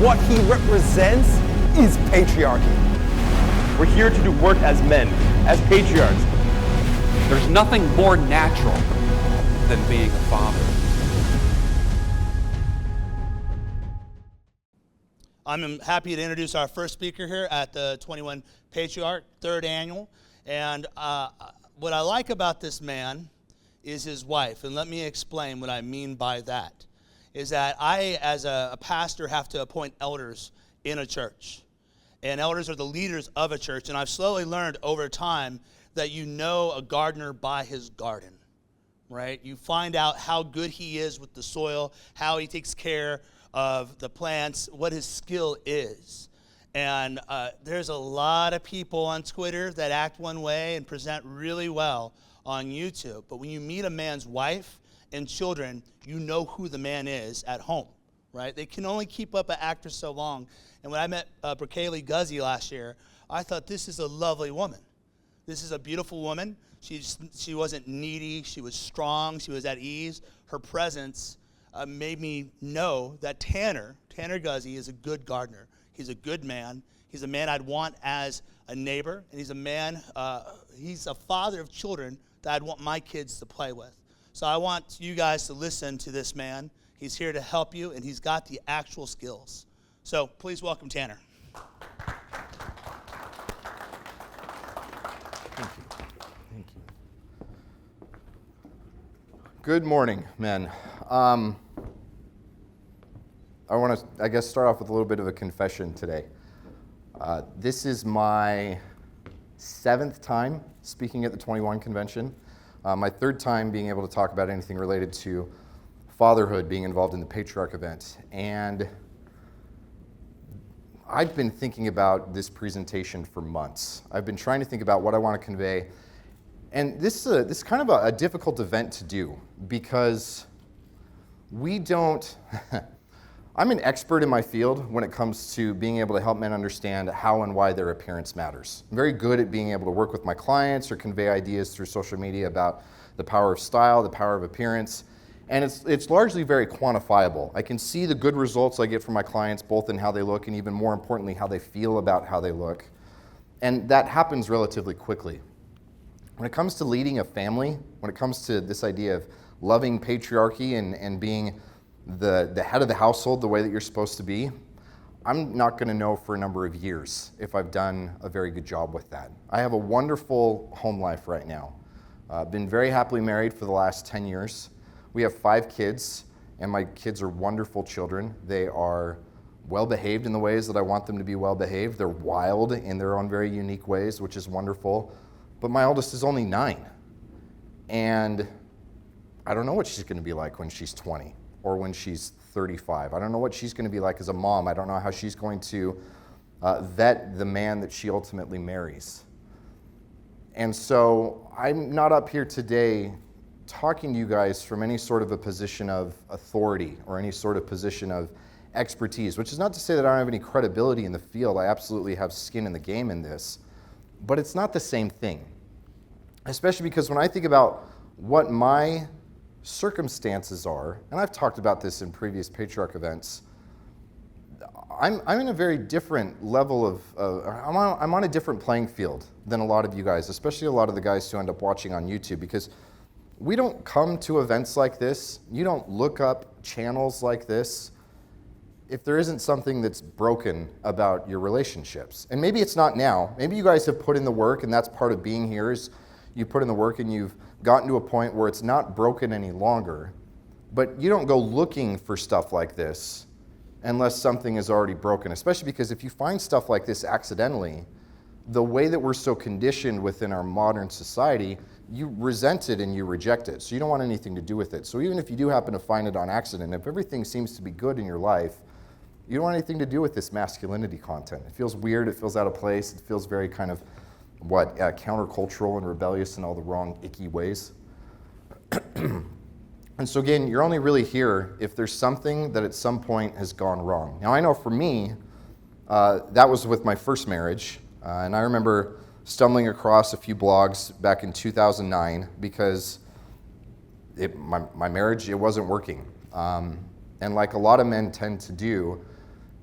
what he represents is patriarchy. We're here to do work as men, as patriarchs. There's nothing more natural than being a father. I'm happy to introduce our first speaker here at the 21 Patriarch, 3rd annual. And what I like about this man is his wife. And let me explain what I mean by that. Is that I, as a pastor, have to appoint elders in a church. And elders are the leaders of a church. And I've slowly learned over time that you know a gardener by his garden, right? You find out how good he is with the soil, how he takes care of the plants, what his skill is. And there's a lot of people on Twitter that act one way and present really well on YouTube. But when you meet a man's wife and children, you know who the man is at home, right? They can only keep up an act for so long. And when I met Guzy last year, I thought, this is a lovely woman. This is a beautiful woman. She wasn't needy. She was strong. She was at ease. Her presence made me know that Tanner Guzy is a good gardener. He's a good man. He's a man I'd want as a neighbor. And he's a man, he's a father of children that I'd want my kids to play with. So I want you guys to listen to this man. He's here to help you, and he's got the actual skills. So please welcome Tanner. Thank you. Thank you. Good morning, men. I want to, I guess, start off with a little bit of a confession today. This is my 7th time speaking at the 21 convention. My 3rd time being able to talk about anything related to fatherhood, being involved in the Patriarch event. And I've been thinking about this presentation for months. I've been trying to think about what I want to convey. And this is kind of a difficult event to do because we don't, I'm an expert in my field when it comes to being able to help men understand how and why their appearance matters. I'm very good at being able to work with my clients or convey ideas through social media about the power of style, the power of appearance, and it's largely very quantifiable. I can see the good results I get from my clients, both in how they look and even more importantly, how they feel about how they look. And that happens relatively quickly. When it comes to leading a family, when it comes to this idea of loving patriarchy and being the head of the household the way that you're supposed to be, I'm not going to know for a number of years if I've done a very good job with that. I have a wonderful home life right now. I've been very happily married for the last 10 years. We have 5 kids, and my kids are wonderful children. They are well-behaved in the ways that I want them to be well-behaved. They're wild in their own very unique ways, which is wonderful. But my oldest is only 9, and I don't know what she's going to be like when she's 20 or when she's 35. I don't know what she's going to be like as a mom. I don't know how she's going to vet the man that she ultimately marries. And so I'm not up here today talking to you guys from any sort of a position of authority or any sort of position of expertise, which is not to say that I don't have any credibility in the field. I absolutely have skin in the game in this, but it's not the same thing. Especially because when I think about what my circumstances are, and I've talked about this in previous Patriarch events, I'm in a very different level of, I'm on a different playing field than a lot of you guys, especially a lot of the guys who end up watching on YouTube, because we don't come to events like this, you don't look up channels like this if there isn't something that's broken about your relationships. And maybe it's not now. Maybe you guys have put in the work, and that's part of being here, is you put in the work and you've gotten to a point where it's not broken any longer. But you don't go looking for stuff like this unless something is already broken, especially because if you find stuff like this accidentally, the way that we're so conditioned within our modern society, you resent it and you reject it. So you don't want anything to do with it. So even if you do happen to find it on accident, if everything seems to be good in your life, you don't want anything to do with this masculinity content. It feels weird, it feels out of place, it feels very kind of, countercultural and rebellious in all the wrong, icky ways. And so again, you're only really here if there's something that at some point has gone wrong. Now I know for me, that was with my first marriage, and I remember stumbling across a few blogs back in 2009 because my marriage, it wasn't working. And like a lot of men tend to do,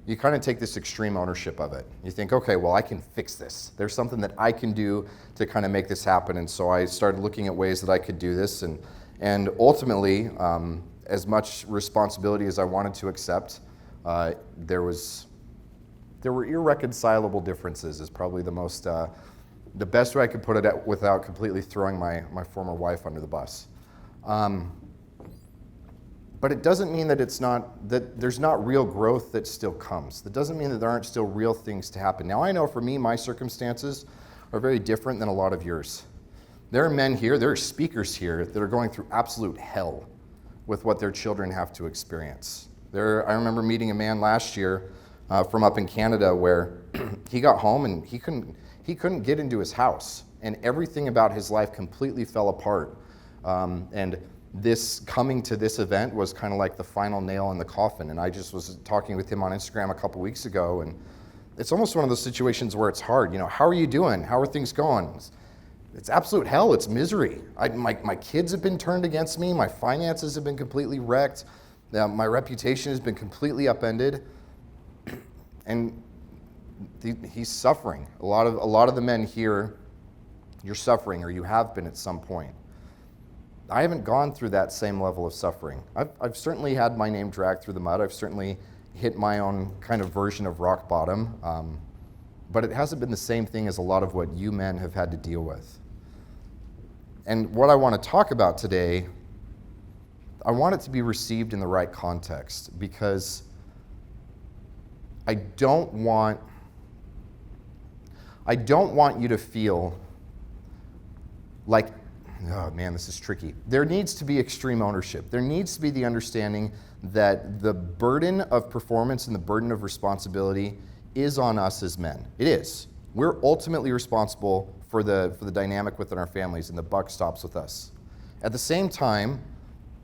you kind of take this extreme ownership of it. You think, okay, well, I can fix this. There's something that I can do to kind of make this happen. And so I started looking at ways that I could do this. And ultimately, as much responsibility as I wanted to accept, there were irreconcilable differences is probably the best way I could put it without completely throwing my former wife under the bus. But it doesn't mean that there's not real growth that still comes. That doesn't mean that there aren't still real things to happen. Now I know for me, my circumstances are very different than a lot of yours. There are men here, there are speakers here that are going through absolute hell with what their children have to experience. I remember meeting a man last year from up in Canada where he got home and he couldn't get into his house, and everything about his life completely fell apart. And this coming to this event was kind of like the final nail in the coffin. And I just was talking with him on Instagram a couple weeks ago, and it's almost one of those situations where it's hard. How are you doing? How are things going? It's absolute hell. It's misery. My kids have been turned against me. My finances have been completely wrecked. My reputation has been completely upended. And he's suffering. A lot of the men here, you're suffering, or you have been at some point. I haven't gone through that same level of suffering. I've certainly had my name dragged through the mud. I've certainly hit my own kind of version of rock bottom. But it hasn't been the same thing as a lot of what you men have had to deal with. And what I want to talk about today, I want it to be received in the right context, because I don't want you to feel like, oh man, this is tricky. There needs to be extreme ownership. There needs to be the understanding that the burden of performance and the burden of responsibility is on us as men. It is. We're ultimately responsible for the dynamic within our families, and the buck stops with us. At the same time,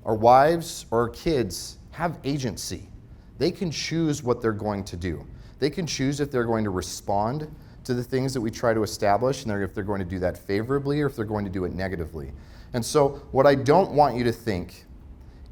our wives or our kids have agency. They can choose what they're going to do. They can choose if they're going to respond to the things that we try to establish, and if they're going to do that favorably or if they're going to do it negatively. And so what I don't want you to think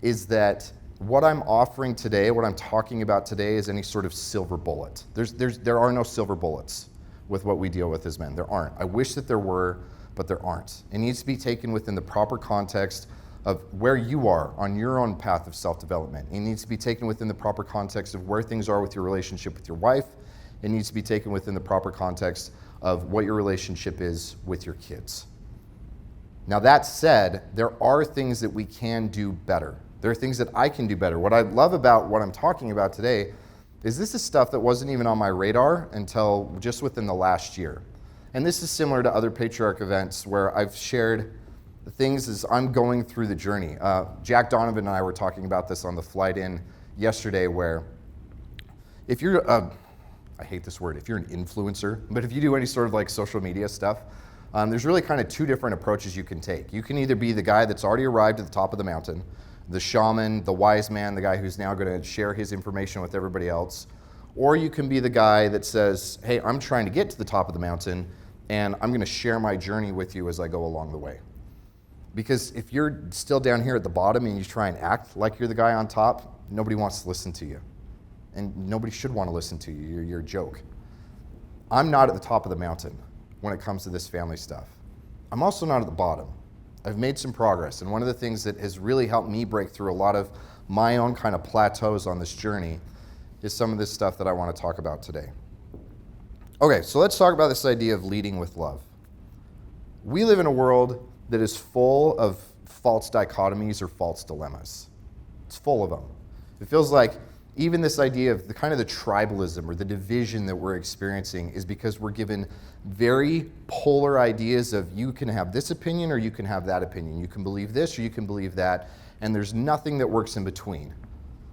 is that what I'm offering today, what I'm talking about today, is any sort of silver bullet. There are no silver bullets with what we deal with as men. There aren't. I wish that there were, but there aren't. It needs to be taken within the proper context of where you are on your own path of self-development. It needs to be taken within the proper context of where things are with your relationship with your wife. It needs to be taken within the proper context of what your relationship is with your kids. Now that said, there are things that we can do better. There are things that I can do better. What I love about what I'm talking about today is this is stuff that wasn't even on my radar until just within the last year. And this is similar to other Patriarch events where I've shared the things as I'm going through the journey. Jack Donovan and I were talking about this on the flight in yesterday, where if you're I hate this word, if you're an influencer, but if you do any sort of like social media stuff, there's really kind of two different approaches you can take. You can either be the guy that's already arrived at the top of the mountain, the shaman, the wise man, the guy who's now going to share his information with everybody else, or you can be the guy that says, hey, I'm trying to get to the top of the mountain, and I'm going to share my journey with you as I go along the way. Because if you're still down here at the bottom and you try and act like you're the guy on top, nobody wants to listen to you. And nobody should want to listen to you. You're a joke. I'm not at the top of the mountain when it comes to this family stuff. I'm also not at the bottom. I've made some progress, and one of the things that has really helped me break through a lot of my own kind of plateaus on this journey is some of this stuff that I want to talk about today. Okay, so let's talk about this idea of leading with love. We live in a world that is full of false dichotomies or false dilemmas. It's full of them. It feels like even this idea of the kind of the tribalism or the division that we're experiencing is because we're given very polar ideas of you can have this opinion or you can have that opinion. You can believe this or you can believe that, and there's nothing that works in between.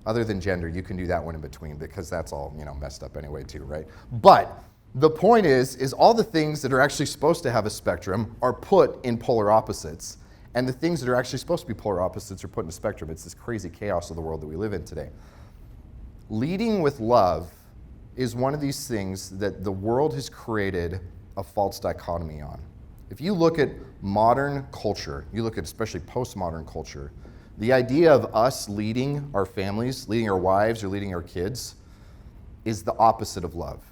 Other than gender, you can do that one in between because that's all, messed up anyway too, right? But the point is all the things that are actually supposed to have a spectrum are put in polar opposites, and the things that are actually supposed to be polar opposites are put in a spectrum. It's this crazy chaos of the world that we live in today. Leading with love is one of these things that the world has created a false dichotomy on. If you look at modern culture, you look at especially postmodern culture, the idea of us leading our families, leading our wives, or leading our kids is the opposite of love.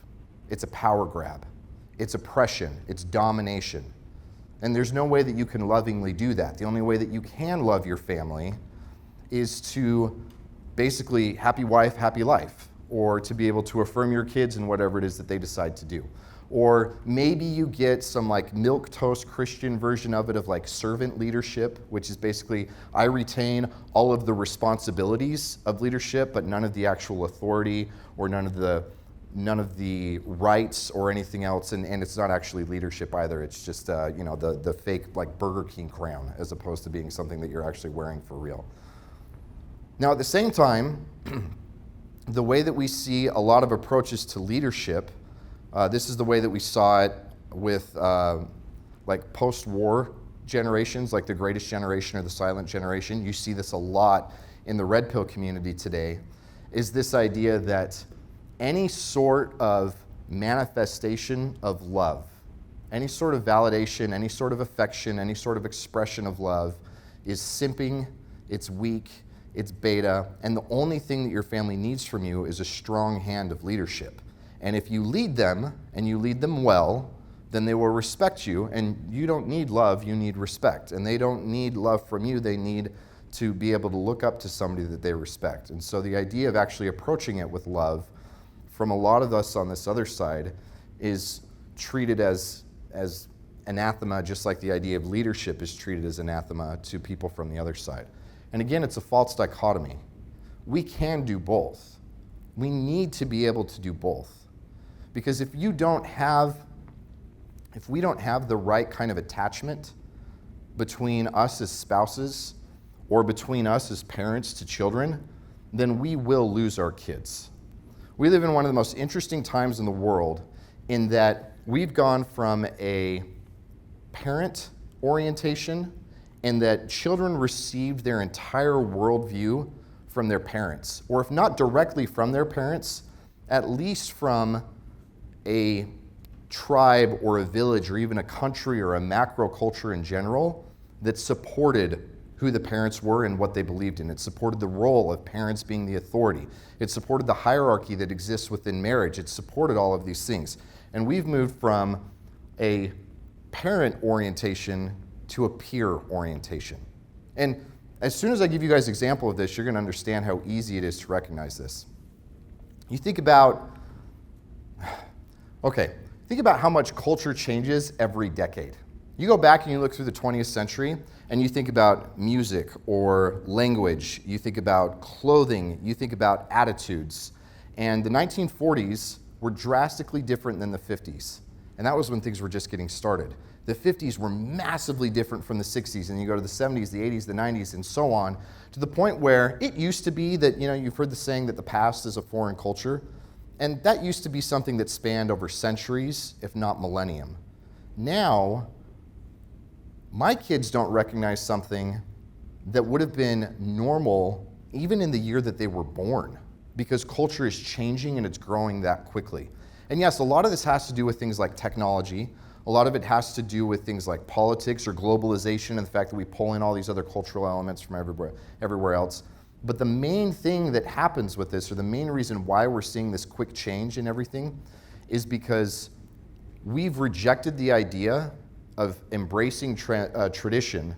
It's a power grab. It's oppression. It's domination. And there's no way that you can lovingly do that. The only way that you can love your family is to basically happy wife, happy life, or to be able to affirm your kids in whatever it is that they decide to do. Or maybe you get some like milquetoast Christian version of it of like servant leadership, which is basically I retain all of the responsibilities of leadership, but none of the actual authority or none of the rights or anything else, and it's not actually leadership either. It's just the fake like Burger King crown as opposed to being something that you're actually wearing for real. Now at the same time, the way that we see a lot of approaches to leadership, this is the way that we saw it with like post-war generations, like the Greatest Generation or the Silent Generation. You see this a lot in the Red Pill community today, is this idea that any sort of manifestation of love, any sort of validation, any sort of affection, any sort of expression of love is simping, it's weak, it's beta, and the only thing that your family needs from you is a strong hand of leadership. And if you lead them, and you lead them well, then they will respect you, and you don't need love, you need respect. And they don't need love from you, they need to be able to look up to somebody that they respect. And so the idea of actually approaching it with love from a lot of us on this other side is treated as anathema, just like the idea of leadership is treated as anathema to people from the other side. And again, it's a false dichotomy. We can do both. We need to be able to do both. Because if we don't have the right kind of attachment between us as spouses or between us as parents to children, then we will lose our kids. We live in one of the most interesting times in the world in that we've gone from a parent orientation and that children received their entire worldview from their parents, or if not directly from their parents, at least from a tribe or a village or even a country or a macro culture in general that supported who the parents were and what they believed in. It supported the role of parents being the authority. It supported the hierarchy that exists within marriage. It supported all of these things. And we've moved from a parent orientation to a peer orientation. And as soon as I give you guys an example of this, you're going to understand how easy it is to recognize this. You think about how much culture changes every decade. You go back and you look through the 20th century and you think about music or language, you think about clothing, you think about attitudes. And the 1940s were drastically different than the 50s. And that was when things were just getting started. The 50s were massively different from the 60s, and you go to the 70s, the 80s, the 90s, and so on, to the point where it used to be that, you've heard the saying that the past is a foreign culture. And that used to be something that spanned over centuries, if not millennium. Now, my kids don't recognize something that would have been normal even in the year that they were born, because culture is changing and it's growing that quickly. And yes, a lot of this has to do with things like technology. A lot of it has to do with things like politics or globalization and the fact that we pull in all these other cultural elements from everywhere else. But the main thing that happens with this, or the main reason why we're seeing this quick change in everything, is because we've rejected the idea of embracing tradition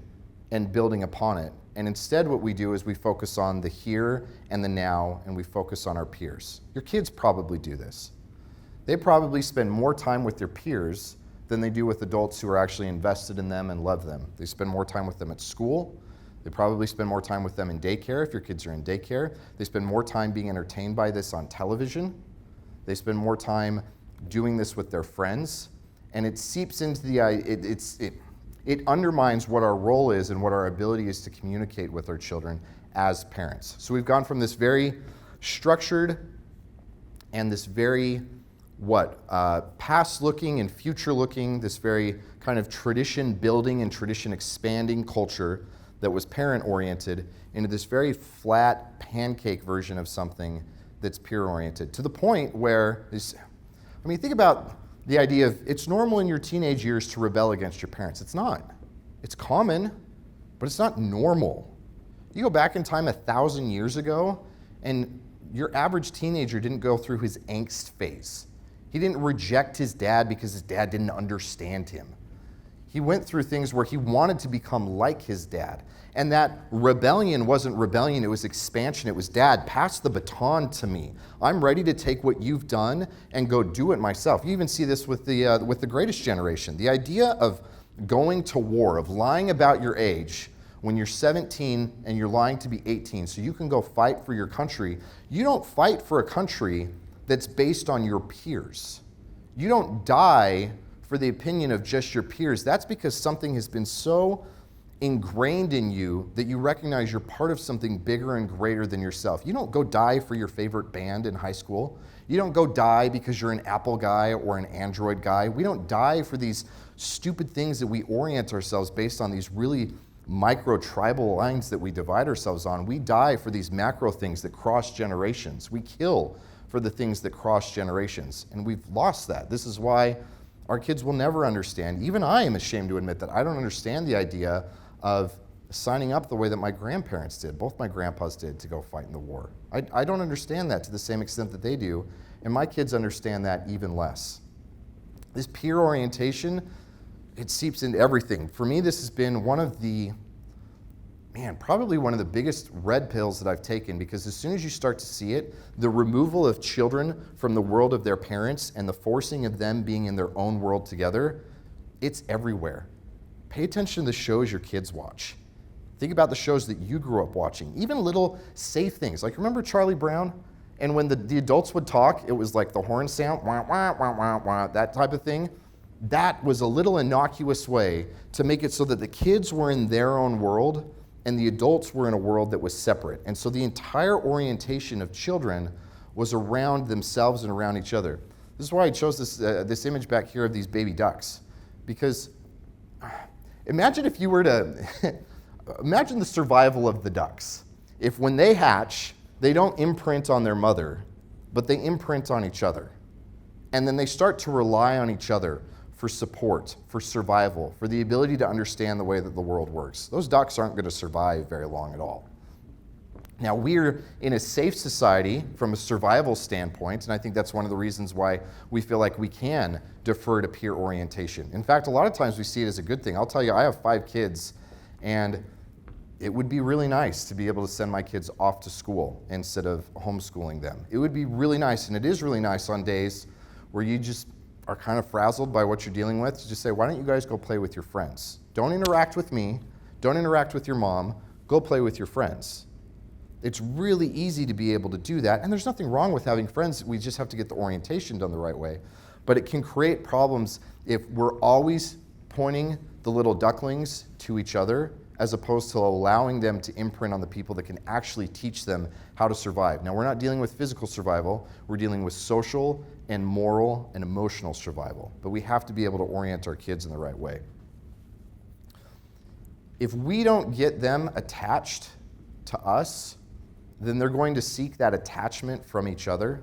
and building upon it. And instead what we do is we focus on the here and the now, and we focus on our peers. Your kids probably do this. They probably spend more time with their peers than they do with adults who are actually invested in them and love them. They spend more time with them at school. They probably spend more time with them in daycare if your kids are in daycare. They spend more time being entertained by this on television. They spend more time doing this with their friends. And it seeps into it undermines what our role is and what our ability is to communicate with our children as parents. So we've gone from this very structured and this very past looking and future looking, this very kind of tradition building and tradition expanding culture that was parent oriented, into this very flat pancake version of something that's peer oriented, to the point where think about the idea of it's normal in your teenage years to rebel against your parents. It's not. It's common, but it's not normal. You go back in time 1,000 years ago, and your average teenager didn't go through his angst phase. He didn't reject his dad because his dad didn't understand him. He went through things where he wanted to become like his dad. And that rebellion wasn't rebellion, it was expansion. It was, Dad, pass the baton to me. I'm ready to take what you've done and go do it myself. You even see this with the greatest generation. The idea of going to war, of lying about your age when you're 17 and you're lying to be 18 so you can go fight for your country. You don't fight for a country that's based on your peers. You don't die for the opinion of just your peers. That's because something has been so ingrained in you that you recognize you're part of something bigger and greater than yourself. You don't go die for your favorite band in high school. You don't go die because you're an Apple guy or an Android guy. We don't die for these stupid things that we orient ourselves based on, these really micro tribal lines that we divide ourselves on. We die for these macro things that cross generations. We kill for the things that cross generations, and we've lost that. This is why our kids will never understand. Even I am ashamed to admit that I don't understand the idea of signing up the way that my grandparents did, both my grandpas did, to go fight in the war. I don't understand that to the same extent that they do, and my kids understand that even less. This peer orientation, it seeps into everything. For me, this has been probably one of the biggest red pills that I've taken, because as soon as you start to see it, the removal of children from the world of their parents and the forcing of them being in their own world together, it's everywhere. Pay attention to the shows your kids watch. Think about the shows that you grew up watching, even little safe things. Like, remember Charlie Brown? And when the adults would talk, it was like the horn sound, wah, wah, wah, wah, wah, that type of thing. That was a little innocuous way to make it so that the kids were in their own world and the adults were in a world that was separate. And so the entire orientation of children was around themselves and around each other. This is why I chose this image back here of these baby ducks. Because imagine if you were to, imagine the survival of the ducks. If when they hatch, they don't imprint on their mother, but they imprint on each other. And then they start to rely on each other for support, for survival, for the ability to understand the way that the world works. Those ducks aren't going to survive very long at all. Now, we're in a safe society from a survival standpoint, and I think that's one of the reasons why we feel like we can defer to peer orientation. In fact, a lot of times we see it as a good thing. I'll tell you, I have 5 kids, and it would be really nice to be able to send my kids off to school instead of homeschooling them. It would be really nice, and it is really nice on days where you just are kind of frazzled by what you're dealing with, to just say, why don't you guys go play with your friends? Don't interact with me. Don't interact with your mom. Go play with your friends. It's really easy to be able to do that, and there's nothing wrong with having friends. We just have to get the orientation done the right way. But it can create problems if we're always pointing the little ducklings to each other, as opposed to allowing them to imprint on the people that can actually teach them how to survive. Now, we're not dealing with physical survival, we're dealing with social and moral and emotional survival, but we have to be able to orient our kids in the right way. If we don't get them attached to us, then they're going to seek that attachment from each other,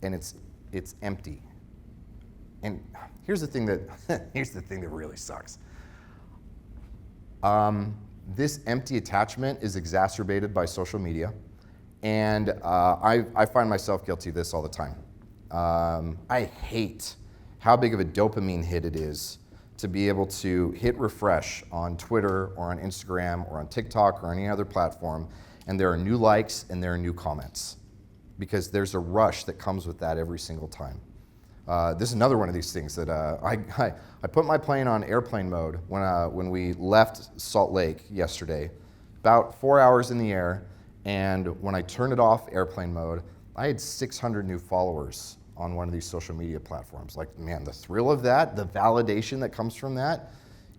and it's empty. And here's the thing that really sucks. This empty attachment is exacerbated by social media, and I find myself guilty of this all the time. I hate how big of a dopamine hit it is to be able to hit refresh on Twitter or on Instagram or on TikTok or any other platform, and there are new likes and there are new comments, because there's a rush that comes with that every single time. This is another one of these things that I put my plane on airplane mode when we left Salt Lake yesterday, about 4 hours in the air, and when I turned it off airplane mode, I had 600 new followers on one of these social media platforms. Like, man, the thrill of that, the validation that comes from that,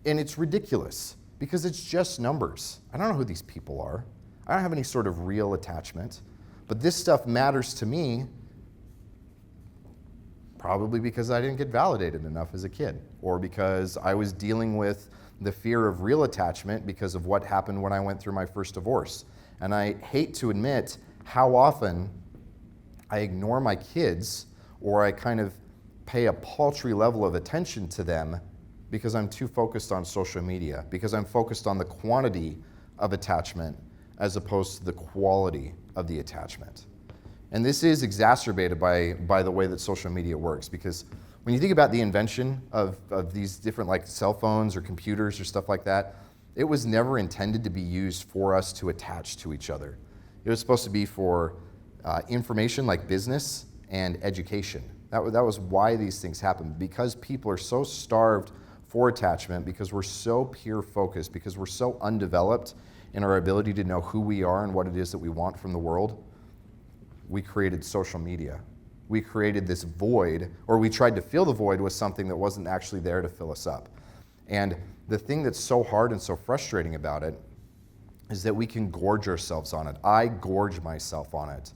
and it's ridiculous because it's just numbers. I don't know who these people are. I don't have any sort of real attachment, but this stuff matters to me probably because I didn't get validated enough as a kid, or because I was dealing with the fear of real attachment because of what happened when I went through my first divorce. And I hate to admit how often I ignore my kids, or I kind of pay a paltry level of attention to them because I'm too focused on social media, because I'm focused on the quantity of attachment as opposed to the quality of the attachment. And this is exacerbated by the way that social media works, because when you think about the invention of these different like cell phones or computers or stuff like that, it was never intended to be used for us to attach to each other. It was supposed to be for information like business and education. That was why these things happen, because people are so starved for attachment, because we're so peer focused, because we're so undeveloped in our ability to know who we are and what it is that we want from the world. We created social media. We created this void, or we tried to fill the void with something that wasn't actually there to fill us up. And the thing that's so hard and so frustrating about it is that we can gorge ourselves on it. I gorge myself on it,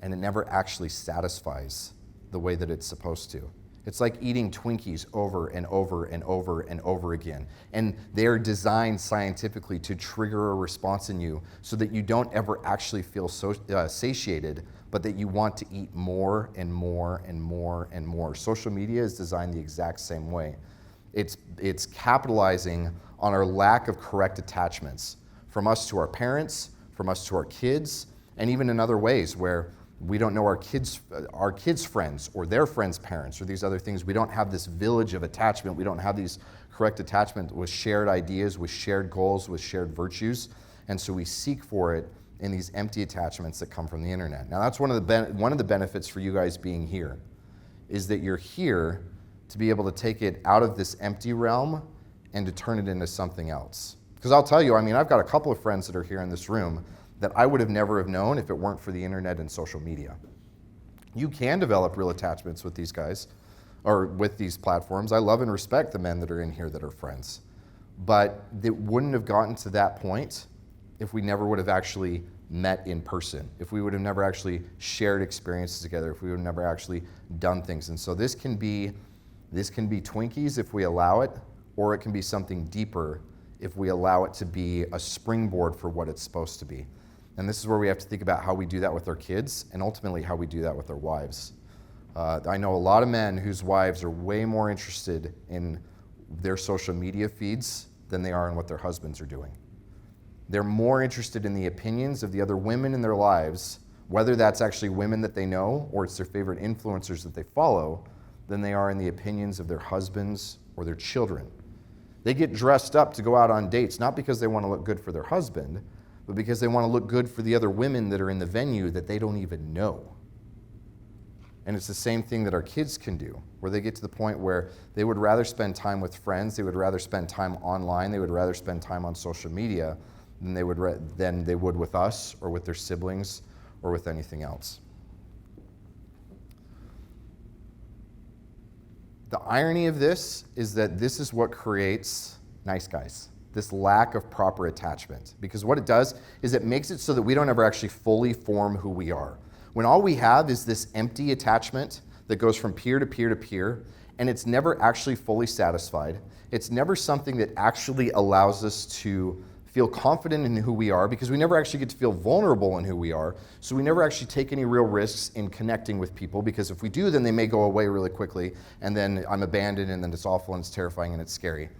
and it never actually satisfies the way that it's supposed to. It's like eating Twinkies over and over and over and over again. And they're designed scientifically to trigger a response in you so that you don't ever actually feel satiated, but that you want to eat more and more and more and more. Social media is designed the exact same way. It's capitalizing on our lack of correct attachments, from us to our parents, from us to our kids, and even in other ways where we don't know our kids' friends or their friends' parents or these other things. We don't have this village of attachment. We don't have these correct attachment with shared ideas, with shared goals, with shared virtues. And so we seek for it in these empty attachments that come from the internet. Now that's one of the benefits for you guys being here, is that you're here to be able to take it out of this empty realm and to turn it into something else. Because I'll tell you, I mean, I've got a couple of friends that are here in this room that I would have never have known if it weren't for the internet and social media. You can develop real attachments with these guys, or with these platforms. I love and respect the men that are in here that are friends. But it wouldn't have gotten to that point if we never would have actually met in person, if we would have never actually shared experiences together, if we would have never actually done things. And so this can be Twinkies if we allow it, or it can be something deeper if we allow it to be a springboard for what it's supposed to be. And this is where we have to think about how we do that with our kids, and ultimately how we do that with our wives. I know a lot of men whose wives are way more interested in their social media feeds than they are in what their husbands are doing. They're more interested in the opinions of the other women in their lives, whether that's actually women that they know or it's their favorite influencers that they follow, than they are in the opinions of their husbands or their children. They get dressed up to go out on dates, not because they want to look good for their husband, but because they want to look good for the other women that are in the venue that they don't even know. And it's the same thing that our kids can do, where they get to the point where they would rather spend time with friends, they would rather spend time online, they would rather spend time on social media than they would with us or with their siblings or with anything else. The irony of this is that this is what creates nice guys. This lack of proper attachment. Because what it does is it makes it so that we don't ever actually fully form who we are. When all we have is this empty attachment that goes from peer to peer to peer, and it's never actually fully satisfied. It's never something that actually allows us to feel confident in who we are, because we never actually get to feel vulnerable in who we are. So we never actually take any real risks in connecting with people, because if we do, then they may go away really quickly, and then I'm abandoned, and then it's awful, and it's terrifying, and it's scary.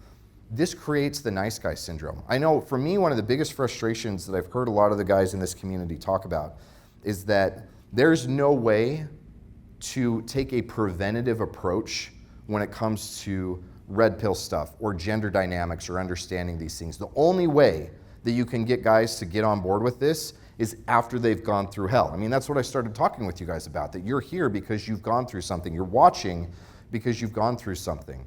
This creates the nice guy syndrome. I know for me, one of the biggest frustrations that I've heard a lot of the guys in this community talk about is that there's no way to take a preventative approach when it comes to red pill stuff or gender dynamics or understanding these things. The only way that you can get guys to get on board with this is after they've gone through hell. I mean, that's what I started talking with you guys about, that you're here because you've gone through something. You're watching because you've gone through something.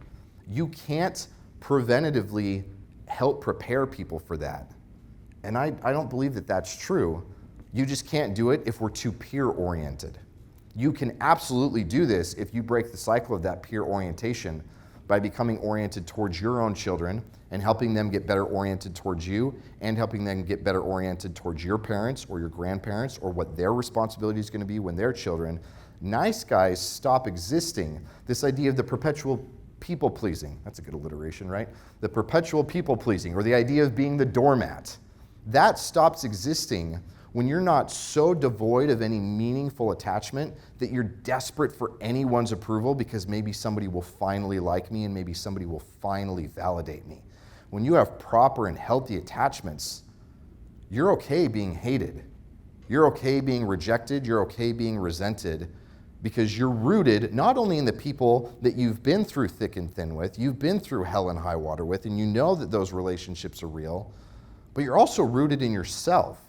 You can't preventatively help prepare people for that. And I don't believe that that's true. You just can't do it if we're too peer-oriented. You can absolutely do this if you break the cycle of that peer orientation by becoming oriented towards your own children and helping them get better oriented towards you, and helping them get better oriented towards your parents or your grandparents, or what their responsibility is going to be when they're children. Nice guys stop existing. This idea of the perpetual people pleasing, that's a good alliteration, right? The perpetual people pleasing, or the idea of being the doormat, that stops existing when you're not so devoid of any meaningful attachment that you're desperate for anyone's approval, because maybe somebody will finally like me and maybe somebody will finally validate me. When you have proper and healthy attachments, you're okay being hated. You're okay being rejected. You're okay being resented because you're rooted not only in the people that you've been through thick and thin with, you've been through hell and high water with, and you know that those relationships are real, but you're also rooted in yourself.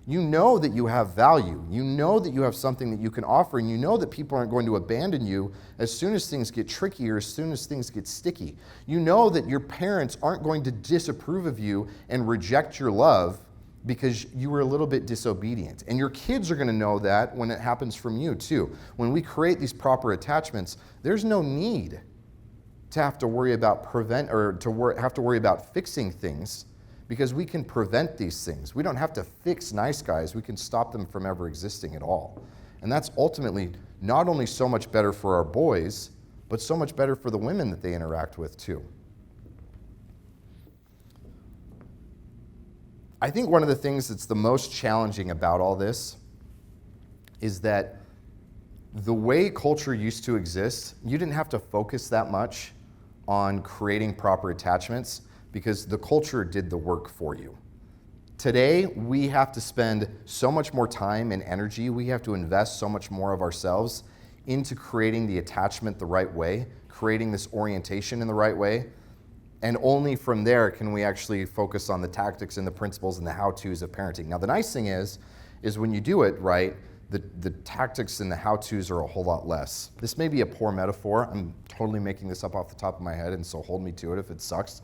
You know that you have value. You know that you have something that you can offer, and you know that people aren't going to abandon you as soon as things get tricky or as soon as things get sticky. You know that your parents aren't going to disapprove of you and reject your love because you were a little bit disobedient. And your kids are going to know that when it happens from you too. When we create these proper attachments, there's no need to have to worry about have to worry about fixing things, because we can prevent these things. We don't have to fix nice guys. We can stop them from ever existing at all. And that's ultimately not only so much better for our boys, but so much better for the women that they interact with too. I think one of the things that's the most challenging about all this is that the way culture used to exist, you didn't have to focus that much on creating proper attachments because the culture did the work for you. Today, we have to spend so much more time and energy, we have to invest so much more of ourselves into creating the attachment the right way, creating this orientation in the right way, and only from there can we actually focus on the tactics and the principles and the how-tos of parenting. Now, the nice thing is when you do it right, the tactics and the how-tos are a whole lot less. This may be a poor metaphor. I'm totally making this up off the top of my head, and so hold me to it if it sucks.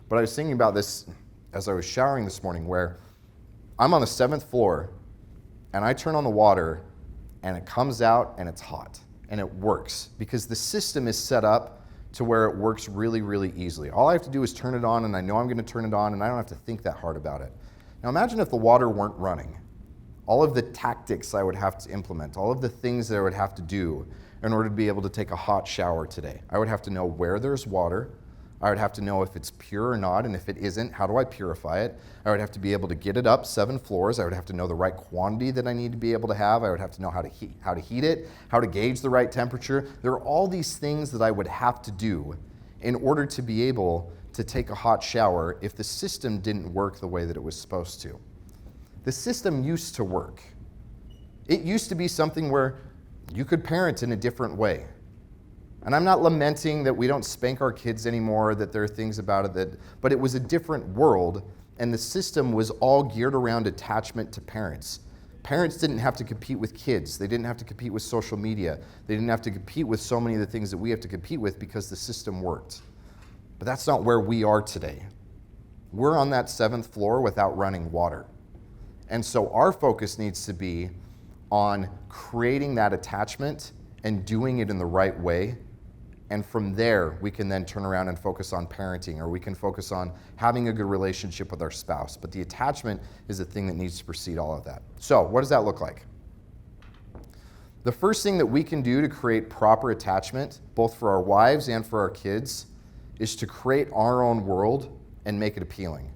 But I was thinking about this as I was showering this morning, where I'm on the 7th floor and I turn on the water and it comes out and it's hot and it works because the system is set up to where it works really, really easily. All I have to do is turn it on, and I know I'm going to turn it on, and I don't have to think that hard about it. Now imagine if the water weren't running. All of the tactics I would have to implement, all of the things that I would have to do in order to be able to take a hot shower today. I would have to know where there's water. I would have to know if it's pure or not, and if it isn't, how do I purify it? I would have to be able to get it up 7 floors. I would have to know the right quantity that I need to be able to have. I would have to know how to heat it, how to gauge the right temperature. There are all these things that I would have to do in order to be able to take a hot shower if the system didn't work the way that it was supposed to. The system used to work. It used to be something where you could parent in a different way. And I'm not lamenting that we don't spank our kids anymore, that there are things about it but it was a different world, and the system was all geared around attachment to parents. Parents didn't have to compete with kids. They didn't have to compete with social media. They didn't have to compete with so many of the things that we have to compete with because the system worked. But that's not where we are today. We're on that 7th floor without running water. And so our focus needs to be on creating that attachment and doing it in the right way. And from there, we can then turn around and focus on parenting, or we can focus on having a good relationship with our spouse. But the attachment is the thing that needs to precede all of that. So what does that look like? The first thing that we can do to create proper attachment, both for our wives and for our kids, is to create our own world and make it appealing.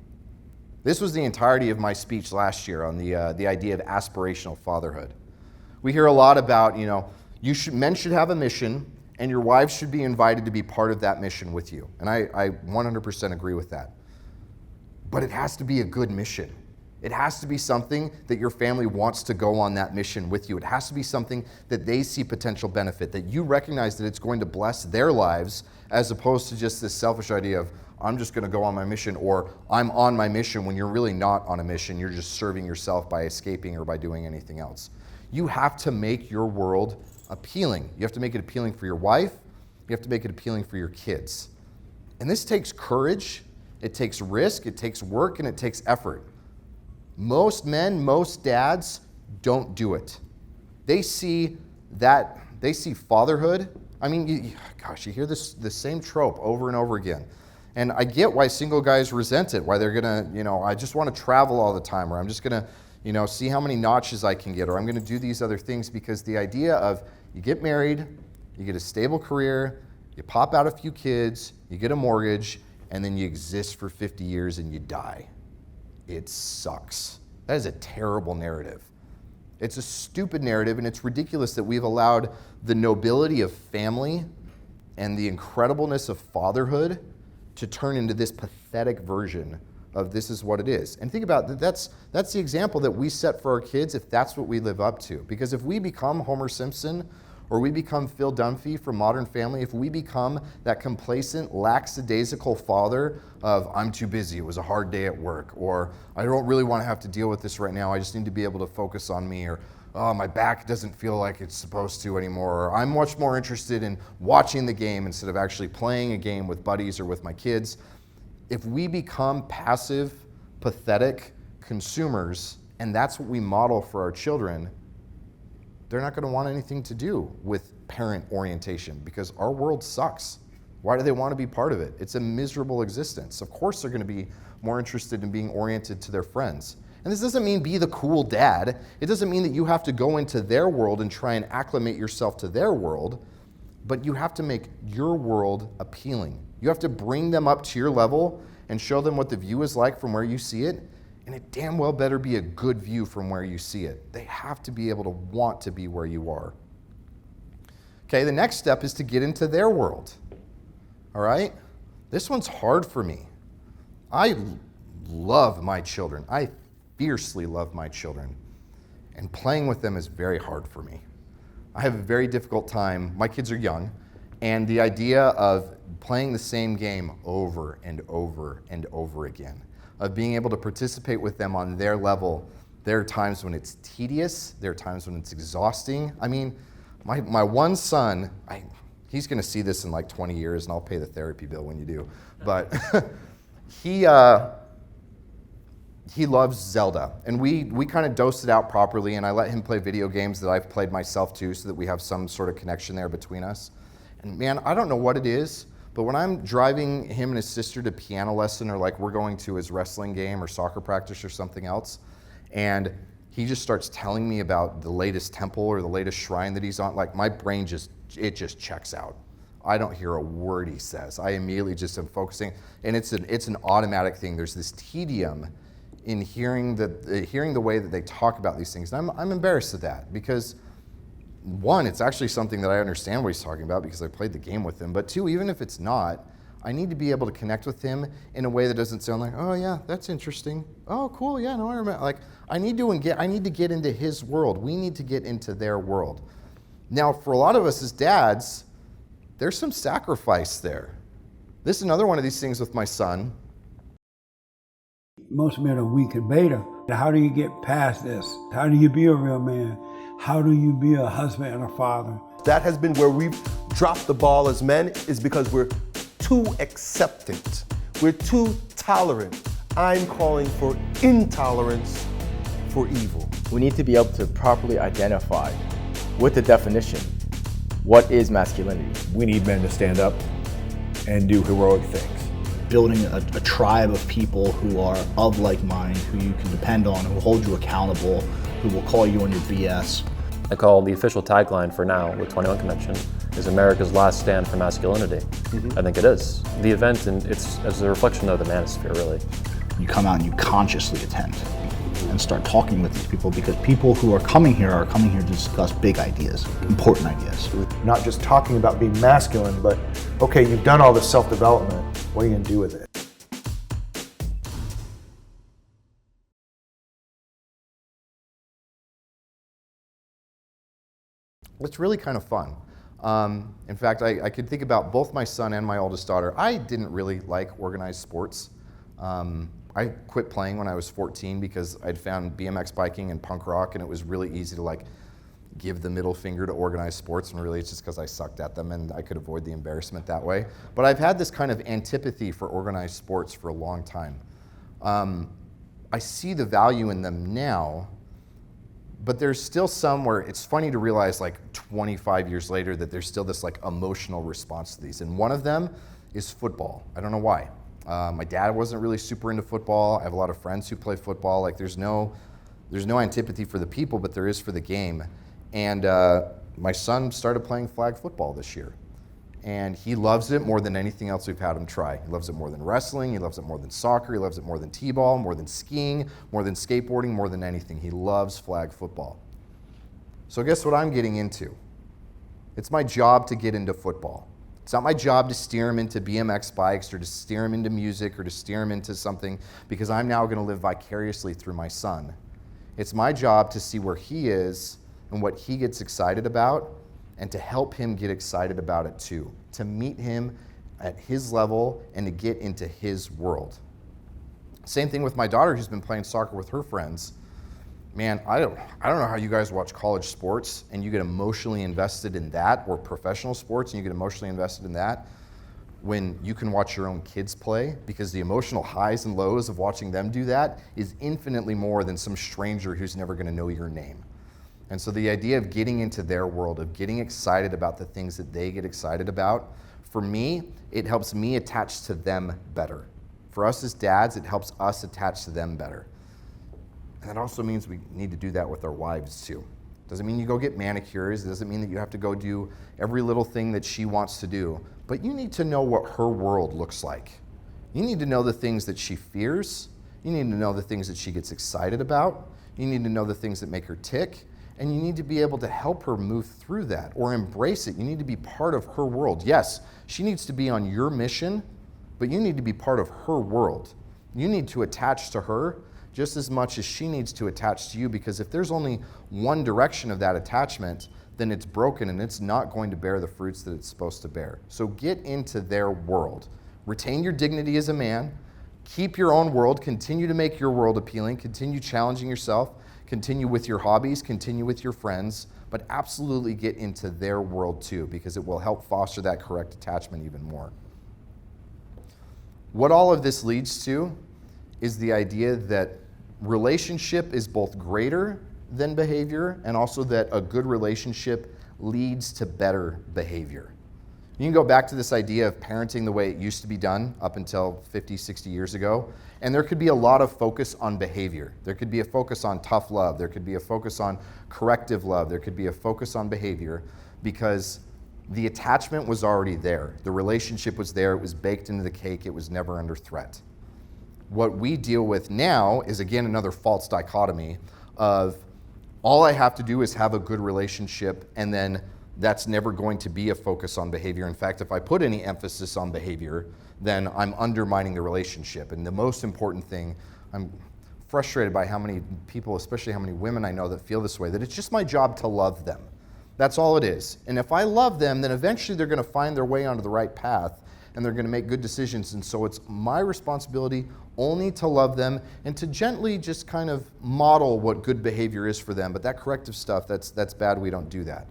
This was the entirety of my speech last year on the idea of aspirational fatherhood. We hear a lot about, men should have a mission, and your wives should be invited to be part of that mission with you. And I 100% agree with that. But it has to be a good mission. It has to be something that your family wants to go on that mission with you. It has to be something that they see potential benefit, that you recognize that it's going to bless their lives, as opposed to just this selfish idea of, I'm just going to go on my mission, or I'm on my mission when you're really not on a mission. You're just serving yourself by escaping or by doing anything else. You have to make your world appealing. You have to make it appealing for your wife. You have to make it appealing for your kids. And this takes courage, it takes risk, it takes work, and it takes effort. Most men, most dads don't do it. They see fatherhood. I mean, you hear the same trope over and over again. And I get why single guys resent it, why they're gonna, I just want to travel all the time, or I'm just gonna, see how many notches I can get, or I'm gonna do these other things, because the idea of you get married, you get a stable career, you pop out a few kids, you get a mortgage, and then you exist for 50 years and you die. It sucks. That is a terrible narrative. It's a stupid narrative, and it's ridiculous that we've allowed the nobility of family and the incredibleness of fatherhood to turn into this pathetic version of this is what it is. And think about that's the example that we set for our kids if that's what we live up to. Because if we become Homer Simpson or we become Phil Dunphy from Modern Family, if we become that complacent, lackadaisical father of I'm too busy, it was a hard day at work, or I don't really want to have to deal with this right now, I just need to be able to focus on me, or oh, my back doesn't feel like it's supposed to anymore, or I'm much more interested in watching the game instead of actually playing a game with buddies or with my kids. If we become passive, pathetic consumers, and that's what we model for our children, they're not going to want anything to do with parent orientation because our world sucks. Why do they want to be part of it? It's a miserable existence. Of course they're going to be more interested in being oriented to their friends. And this doesn't mean be the cool dad. It doesn't mean that you have to go into their world and try and acclimate yourself to their world, but you have to make your world appealing. You have to bring them up to your level and show them what the view is like from where you see it, and it damn well better be a good view from where you see it. They have to be able to want to be where you are. Okay, the next step is to get into their world. All right? This one's hard for me. I love my children. I fiercely love my children. And playing with them is very hard for me. I have a very difficult time. My kids are young, and the idea of playing the same game over and over and over again, of being able to participate with them on their level. There are times when it's tedious. There are times when it's exhausting. I mean, my one son, he's going to see this in like 20 years, and I'll pay the therapy bill when you do. But he loves Zelda, and we kind of dosed it out properly, and I let him play video games that I've played myself too, so that we have some sort of connection there between us. And man, I don't know what it is, but when I'm driving him and his sister to piano lesson, or like we're going to his wrestling game or soccer practice or something else, and he just starts telling me about the latest temple or the latest shrine that he's on, like my brain just checks out. I don't hear a word he says. I immediately just am focusing, and it's an automatic thing. There's this tedium in hearing the way that they talk about these things. And I'm embarrassed at that because, one, it's actually something that I understand what he's talking about because I played the game with him. But two, even if it's not, I need to be able to connect with him in a way that doesn't sound like, oh yeah, that's interesting. Oh cool, yeah, no, I remember. Like I need to get into his world. We need to get into their world. Now, for a lot of us as dads, there's some sacrifice there. This is another one of these things with my son. Most men are weak and beta. How do you get past this? How do you be a real man? How do you be a husband and a father? That has been where we've dropped the ball as men, is because we're too acceptant. We're too tolerant. I'm calling for intolerance for evil. We need to be able to properly identify with the definition, what is masculinity? We need men to stand up and do heroic things. Building a tribe of people who are of like mind, who you can depend on, who hold you accountable, who will call you on your BS. I call the official tagline for now with 21 Convention is America's last stand for masculinity. I think it is. The event, and it's as a reflection of the manosphere, really. You come out and you consciously attend and start talking with these people, because people who are coming here to discuss big ideas, important ideas. Not just talking about being masculine, but okay, you've done all this self-development, what are you going to do with it? It's really kind of fun. In fact, I could think about both my son and my oldest daughter. I didn't really like organized sports. I quit playing when I was 14 because I'd found BMX biking and punk rock, and it was really easy to like give the middle finger to organized sports, and really it's just because I sucked at them and I could avoid the embarrassment that way. But I've had this kind of antipathy for organized sports for a long time. I see the value in them now, but there's still some where it's funny to realize like 25 years later that there's still this like emotional response to these. And one of them is football. I don't know why. My dad wasn't really super into football. I have a lot of friends who play football. Like there's no antipathy for the people, but there is for the game. And my son started playing flag football this year. And he loves it more than anything else we've had him try. He loves it more than wrestling. He loves it more than soccer. He loves it more than t-ball, more than skiing, more than skateboarding, more than anything. He loves flag football. So guess what I'm getting into? It's my job to get into football. It's not my job to steer him into BMX bikes or to steer him into music or to steer him into something because I'm now going to live vicariously through my son. It's my job to see where he is and what he gets excited about and to help him get excited about it too, to meet him at his level and to get into his world. Same thing with my daughter who's been playing soccer with her friends. Man, I don't know how you guys watch college sports and you get emotionally invested in that, or professional sports and you get emotionally invested in that, when you can watch your own kids play, because the emotional highs and lows of watching them do that is infinitely more than some stranger who's never going to know your name. And so the idea of getting into their world, of getting excited about the things that they get excited about, for me, it helps me attach to them better. For us as dads, it helps us attach to them better. And that also means we need to do that with our wives too. Doesn't mean you go get manicures. It doesn't mean that you have to go do every little thing that she wants to do. But you need to know what her world looks like. You need to know the things that she fears. You need to know the things that she gets excited about. You need to know the things that make her tick. And you need to be able to help her move through that or embrace it. You need to be part of her world. Yes, she needs to be on your mission, but you need to be part of her world. You need to attach to her just as much as she needs to attach to you, because if there's only one direction of that attachment, then it's broken and it's not going to bear the fruits that it's supposed to bear. So get into their world. Retain your dignity as a man. Keep your own world. Continue to make your world appealing. Continue challenging yourself. Continue with your hobbies. Continue with your friends. But absolutely get into their world too, because it will help foster that correct attachment even more. What all of this leads to is the idea that relationship is both greater than behavior, and also that a good relationship leads to better behavior. You can go back to this idea of parenting the way it used to be done up until 50, 60 years ago, and there could be a lot of focus on behavior. There could be a focus on tough love. There could be a focus on corrective love. There could be a focus on behavior, because the attachment was already there. The relationship was there. It was baked into the cake. It was never under threat. What we deal with now is, again, another false dichotomy of all I have to do is have a good relationship, and then that's never going to be a focus on behavior. In fact, if I put any emphasis on behavior, then I'm undermining the relationship. And the most important thing, I'm frustrated by how many people, especially how many women I know that feel this way, that it's just my job to love them. That's all it is. And if I love them, then eventually they're going to find their way onto the right path, and they're going to make good decisions. And so it's my responsibility only to love them and to gently just kind of model what good behavior is for them. But that corrective stuff, that's bad. We don't do that.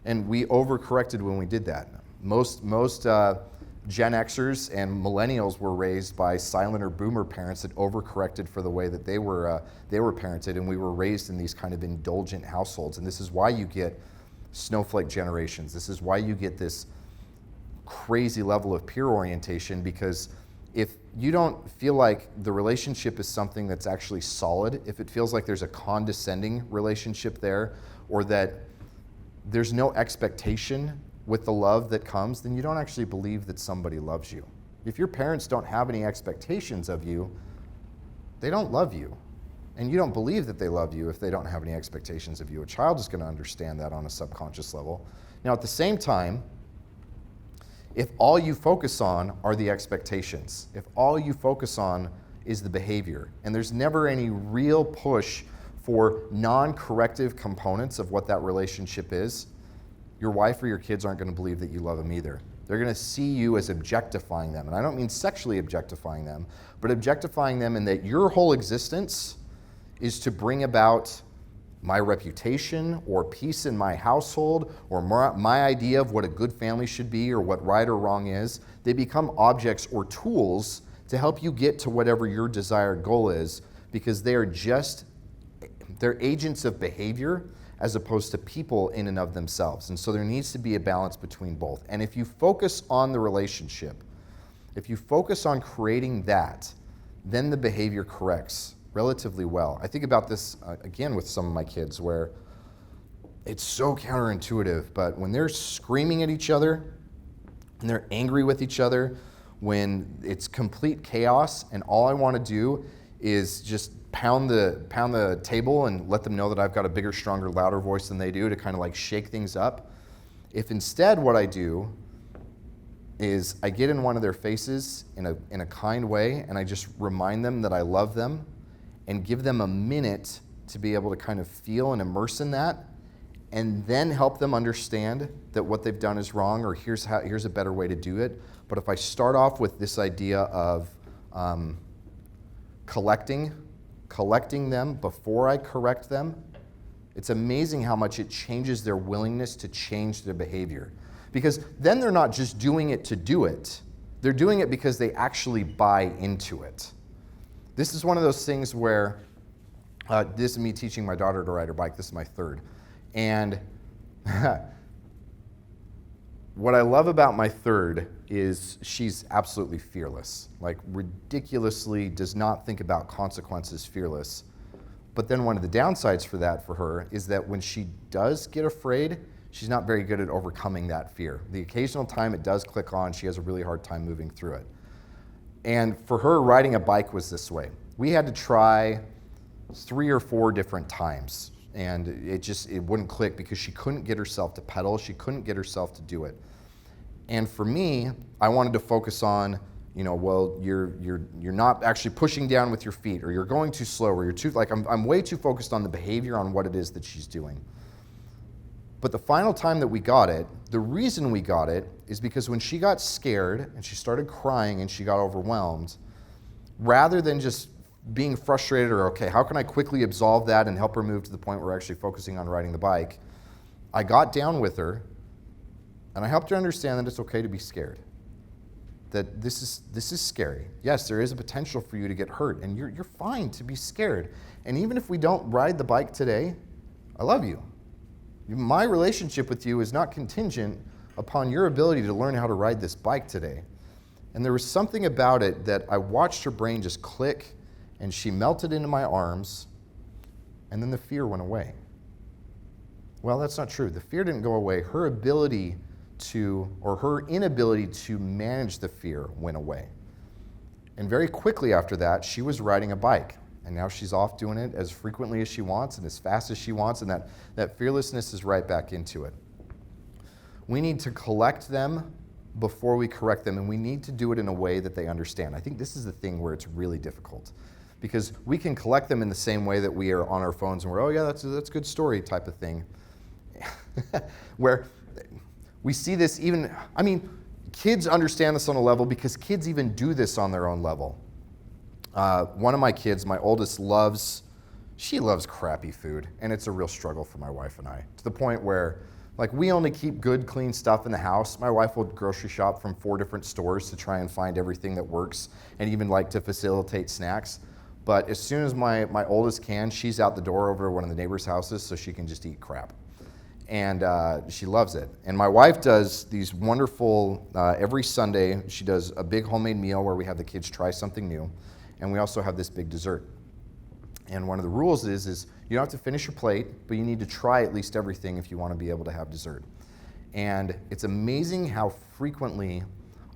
And we overcorrected when we did that. Most Gen Xers and millennials were raised by silent or boomer parents that overcorrected for the way that they were parented, and we were raised in these kind of indulgent households. And this is why you get snowflake generations. This is why you get this crazy level of peer orientation, because if you don't feel like the relationship is something that's actually solid, if it feels like there's a condescending relationship there, or that there's no expectation with the love that comes, then you don't actually believe that somebody loves you. If your parents don't have any expectations of you, they don't love you. And you don't believe that they love you if they don't have any expectations of you. A child is going to understand that on a subconscious level. Now, at the same time, if all you focus on are the expectations, if all you focus on is the behavior, and there's never any real push for non-corrective components of what that relationship is, your wife or your kids aren't going to believe that you love them either. They're going to see you as objectifying them. And I don't mean sexually objectifying them, but objectifying them in that your whole existence is to bring about my reputation or peace in my household or my idea of what a good family should be or what right or wrong is. They become objects or tools to help you get to whatever your desired goal is, because they're agents of behavior as opposed to people in and of themselves. And so there needs to be a balance between both. And if you focus on the relationship, if you focus on creating that, then the behavior corrects relatively well. I think about this again with some of my kids, where it's so counterintuitive, but when they're screaming at each other and they're angry with each other, when it's complete chaos and all I want to do is just pound the table and let them know that I've got a bigger, stronger, louder voice than they do to kind of like shake things up. If instead what I do is I get in one of their faces in a kind way, and I just remind them that I love them and give them a minute to be able to kind of feel and immerse in that, and then help them understand that what they've done is wrong, or here's a better way to do it. But if I start off with this idea of collecting them before I correct them, it's amazing how much it changes their willingness to change their behavior. Because then they're not just doing it to do it, they're doing it because they actually buy into it. This is one of those things where, this is me teaching my daughter to ride her bike, this is my third. And what I love about my third is she's absolutely fearless, like ridiculously does not think about consequences, fearless. But then one of the downsides for that for her is that when she does get afraid, she's not very good at overcoming that fear. The occasional time it does click on, she has a really hard time moving through it. And for her, riding a bike was this way. We had to try 3 or 4 different times, and it wouldn't click because she couldn't get herself to pedal, she couldn't get herself to do it. And for me, I wanted to focus on, well, you're not actually pushing down with your feet, or you're going too slow, or you're too, I'm way too focused on the behavior, on what it is that she's doing. But the final time that we got it, the reason we got it is because when she got scared and she started crying and she got overwhelmed, rather than just being frustrated or, okay, how can I quickly absolve that and help her move to the point where we're actually focusing on riding the bike, I got down with her and I helped her understand that it's okay to be scared. That this is scary. Yes, there is a potential for you to get hurt, and you're fine to be scared. And even if we don't ride the bike today, I love you. My relationship with you is not contingent upon your ability to learn how to ride this bike today. And there was something about it that I watched her brain just click, and she melted into my arms, and then the fear went away. Well, that's not true. The fear didn't go away. Her ability to, or her inability to manage the fear went away. And very quickly after that, she was riding a bike. And now she's off doing it as frequently as she wants and as fast as she wants, and that fearlessness is right back into it. We need to collect them before we correct them, and we need to do it in a way that they understand. I think this is the thing where it's really difficult, because we can collect them in the same way that we are on our phones and we're, oh yeah, that's a good story type of thing. Where we see this even, kids understand this on a level because kids even do this on their own level. One of my kids, my oldest, loves crappy food, and it's a real struggle for my wife and I, to the point where, we only keep good, clean stuff in the house. My wife will grocery shop from 4 different stores to try and find everything that works, and even to facilitate snacks. But as soon as my oldest can, she's out the door over to one of the neighbors' houses so she can just eat crap. And she loves it. And my wife does these wonderful, every Sunday, she does a big homemade meal where we have the kids try something new. And we also have this big dessert. And one of the rules is you don't have to finish your plate, but you need to try at least everything if you want to be able to have dessert. And it's amazing how frequently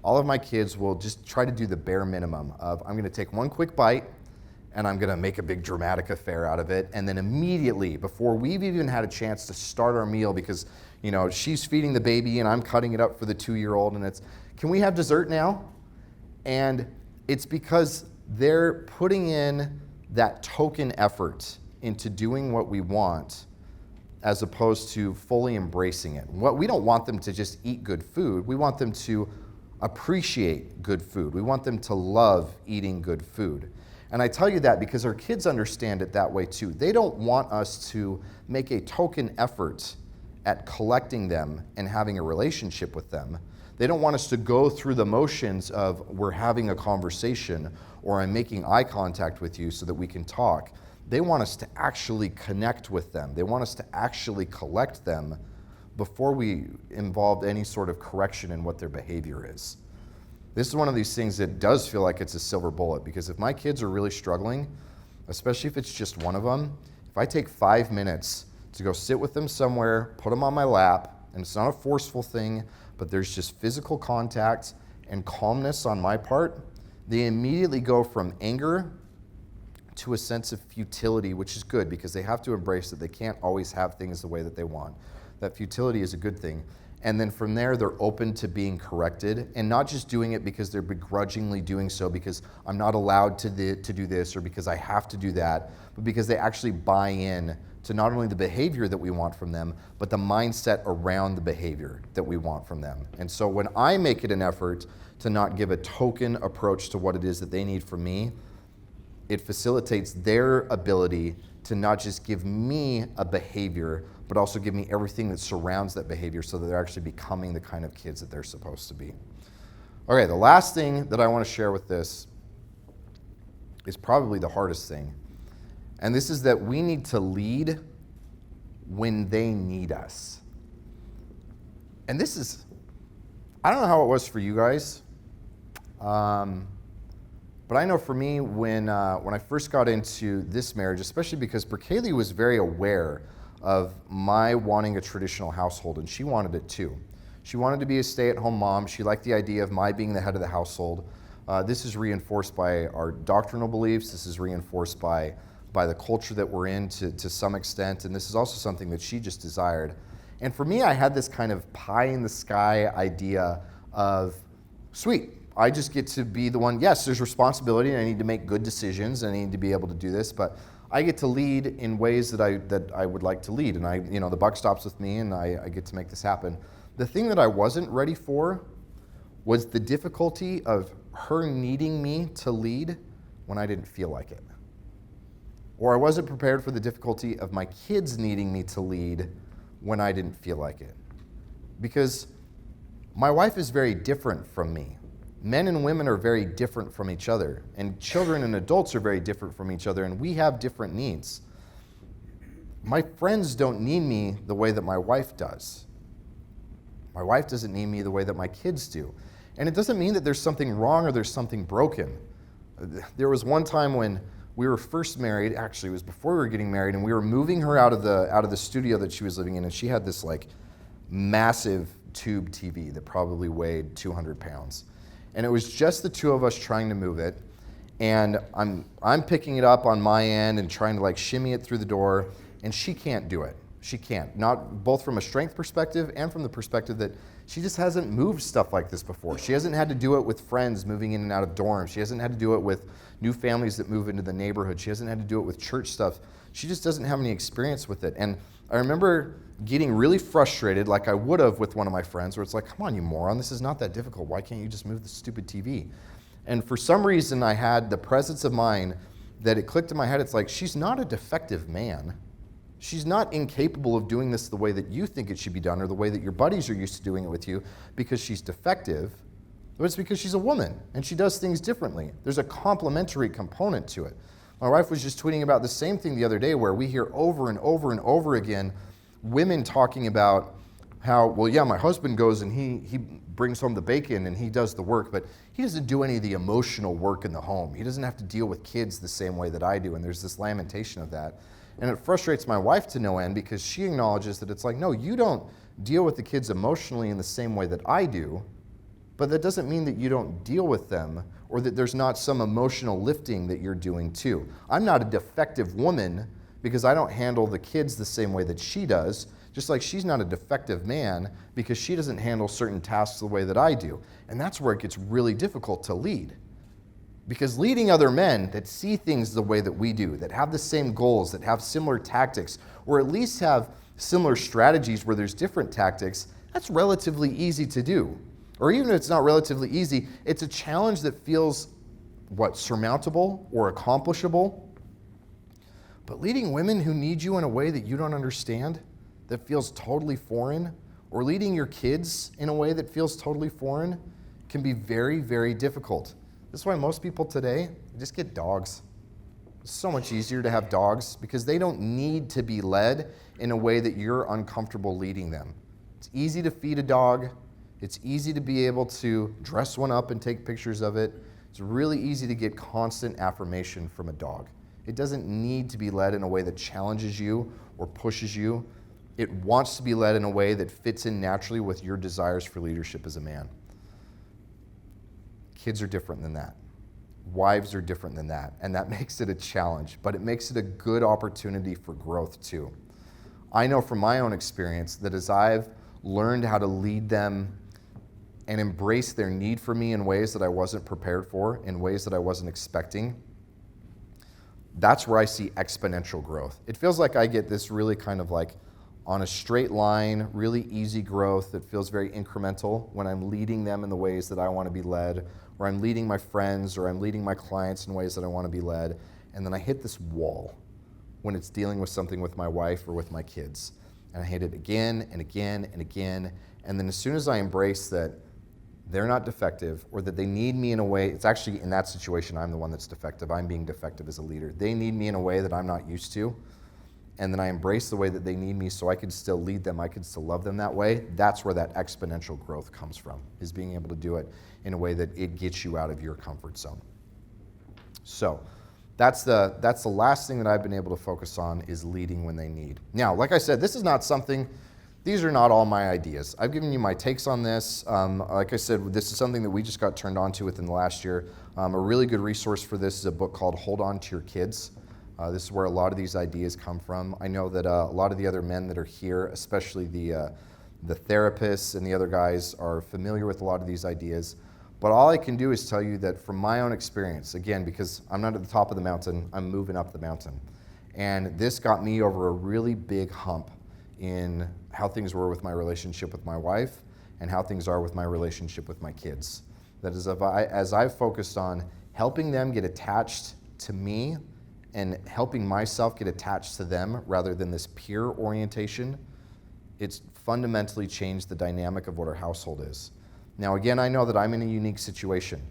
all of my kids will just try to do the bare minimum of, I'm going to take one quick bite, and I'm going to make a big dramatic affair out of it. And then immediately, before we've even had a chance to start our meal, because she's feeding the baby and I'm cutting it up for the 2-year-old, and it's, can we have dessert now? And it's because they're putting in that token effort into doing what we want, as opposed to fully embracing it. We don't want them to just eat good food. We want them to appreciate good food. We want them to love eating good food. And I tell you that because our kids understand it that way too. They don't want us to make a token effort at collecting them and having a relationship with them. They don't want us to go through the motions of we're having a conversation or I'm making eye contact with you so that we can talk. They want us to actually connect with them. They want us to actually collect them before we involve any sort of correction in what their behavior is. This is one of these things that does feel like it's a silver bullet, because if my kids are really struggling, especially if it's just one of them, if I take 5 minutes to go sit with them somewhere, put them on my lap, and it's not a forceful thing, but there's just physical contact and calmness on my part, they immediately go from anger to a sense of futility, which is good because they have to embrace that they can't always have things the way that they want. That futility is a good thing. And then from there, they're open to being corrected, and not just doing it because they're begrudgingly doing so because I'm not allowed to do this or because I have to do that, but because they actually buy in to not only the behavior that we want from them, but the mindset around the behavior that we want from them. And so when I make it an effort to not give a token approach to what it is that they need from me, it facilitates their ability to not just give me a behavior, but also give me everything that surrounds that behavior so that they're actually becoming the kind of kids that they're supposed to be. Okay, the last thing that I want to share with this is probably the hardest thing. And this is that we need to lead when they need us. And this is, I don't know how it was for you guys, but I know for me, when I first got into this marriage, especially because Berkeley was very aware of my wanting a traditional household, and she wanted it too. She wanted to be a stay-at-home mom. She liked the idea of my being the head of the household. This is reinforced by our doctrinal beliefs. This is reinforced by the culture that we're in to some extent, and this is also something that she just desired. And for me, I had this kind of pie-in-the-sky idea of, sweet, I just get to be the one. Yes, there's responsibility, and I need to make good decisions, and I need to be able to do this, but I get to lead in ways that I would like to lead, and the buck stops with me, and I get to make this happen. The thing that I wasn't ready for was the difficulty of her needing me to lead when I didn't feel like it. Or I wasn't prepared for the difficulty of my kids needing me to lead when I didn't feel like it. Because my wife is very different from me. Men and women are very different from each other, and children and adults are very different from each other, and we have different needs. My friends don't need me the way that my wife does. My wife doesn't need me the way that my kids do. And it doesn't mean that there's something wrong or there's something broken. There was one time when we were first married, actually it was before we were getting married, and we were moving her out of the studio that she was living in, and she had this like massive tube TV that probably weighed 200 pounds. And it was just the two of us trying to move it, and I'm picking it up on my end and trying to like shimmy it through the door, and she can't do it. She can't, not both from a strength perspective and from the perspective that she just hasn't moved stuff like this before. She hasn't had to do it with friends moving in and out of dorms. She hasn't had to do it with new families that move into the neighborhood. She hasn't had to do it with church stuff. She just doesn't have any experience with it. And I remember getting really frustrated, like I would have with one of my friends, where it's like, come on, you moron, this is not that difficult. Why can't you just move the stupid TV? And for some reason, I had the presence of mind that it clicked in my head. It's like, she's not a defective man. She's not incapable of doing this the way that you think it should be done or the way that your buddies are used to doing it with you because she's defective, but it's because she's a woman and she does things differently. There's a complementary component to it. My wife was just tweeting about the same thing the other day where we hear over and over and over again women talking about how, well, yeah, my husband goes and he brings home the bacon and he does the work, but he doesn't do any of the emotional work in the home. He doesn't have to deal with kids the same way that I do, and there's this lamentation of that. And it frustrates my wife to no end because she acknowledges that it's like, no, you don't deal with the kids emotionally in the same way that I do, but that doesn't mean that you don't deal with them or that there's not some emotional lifting that you're doing too. I'm not a defective woman because I don't handle the kids the same way that she does, just like she's not a defective man because she doesn't handle certain tasks the way that I do. And that's where it gets really difficult to lead. Because leading other men that see things the way that we do, that have the same goals, that have similar tactics, or at least have similar strategies where there's different tactics, that's relatively easy to do. Or even if it's not relatively easy, it's a challenge that feels, surmountable or accomplishable. But leading women who need you in a way that you don't understand, that feels totally foreign, or leading your kids in a way that feels totally foreign, can be very, very difficult. That's why most people today just get dogs. It's so much easier to have dogs because they don't need to be led in a way that you're uncomfortable leading them. It's easy to feed a dog. It's easy to be able to dress one up and take pictures of it. It's really easy to get constant affirmation from a dog. It doesn't need to be led in a way that challenges you or pushes you. It wants to be led in a way that fits in naturally with your desires for leadership as a man. Kids are different than that. Wives are different than that. And that makes it a challenge, but it makes it a good opportunity for growth too. I know from my own experience that as I've learned how to lead them and embrace their need for me in ways that I wasn't prepared for, in ways that I wasn't expecting, that's where I see exponential growth. It feels like I get this really kind of like on a straight line, really easy growth that feels very incremental when I'm leading them in the ways that I want to be led, or I'm leading my friends, or I'm leading my clients in ways that I want to be led. And then I hit this wall when it's dealing with something with my wife or with my kids. And I hit it again and again and again. And then as soon as I embrace that they're not defective, or that they need me in a way, it's actually in that situation, I'm the one that's defective. I'm being defective as a leader. They need me in a way that I'm not used to. And then I embrace the way that they need me so I can still lead them, I can still love them that way. That's where that exponential growth comes from, is being able to do it in a way that it gets you out of your comfort zone. So that's the last thing that I've been able to focus on, is leading when they need. Now, like I said, this is not something, these are not all my ideas. I've given you my takes on this. Like I said, this is something that we just got turned on to within the last year. A really good resource for this is a book called Hold On to Your Kids. This is where a lot of these ideas come from. I know that a lot of the other men that are here, especially the therapists and the other guys, are familiar with a lot of these ideas. But all I can do is tell you that from my own experience, again, because I'm not at the top of the mountain, I'm moving up the mountain. And this got me over a really big hump in how things were with my relationship with my wife and how things are with my relationship with my kids. That is, as I've focused on helping them get attached to me and helping myself get attached to them rather than this peer orientation, it's fundamentally changed the dynamic of what our household is. Now, again, I know that I'm in a unique situation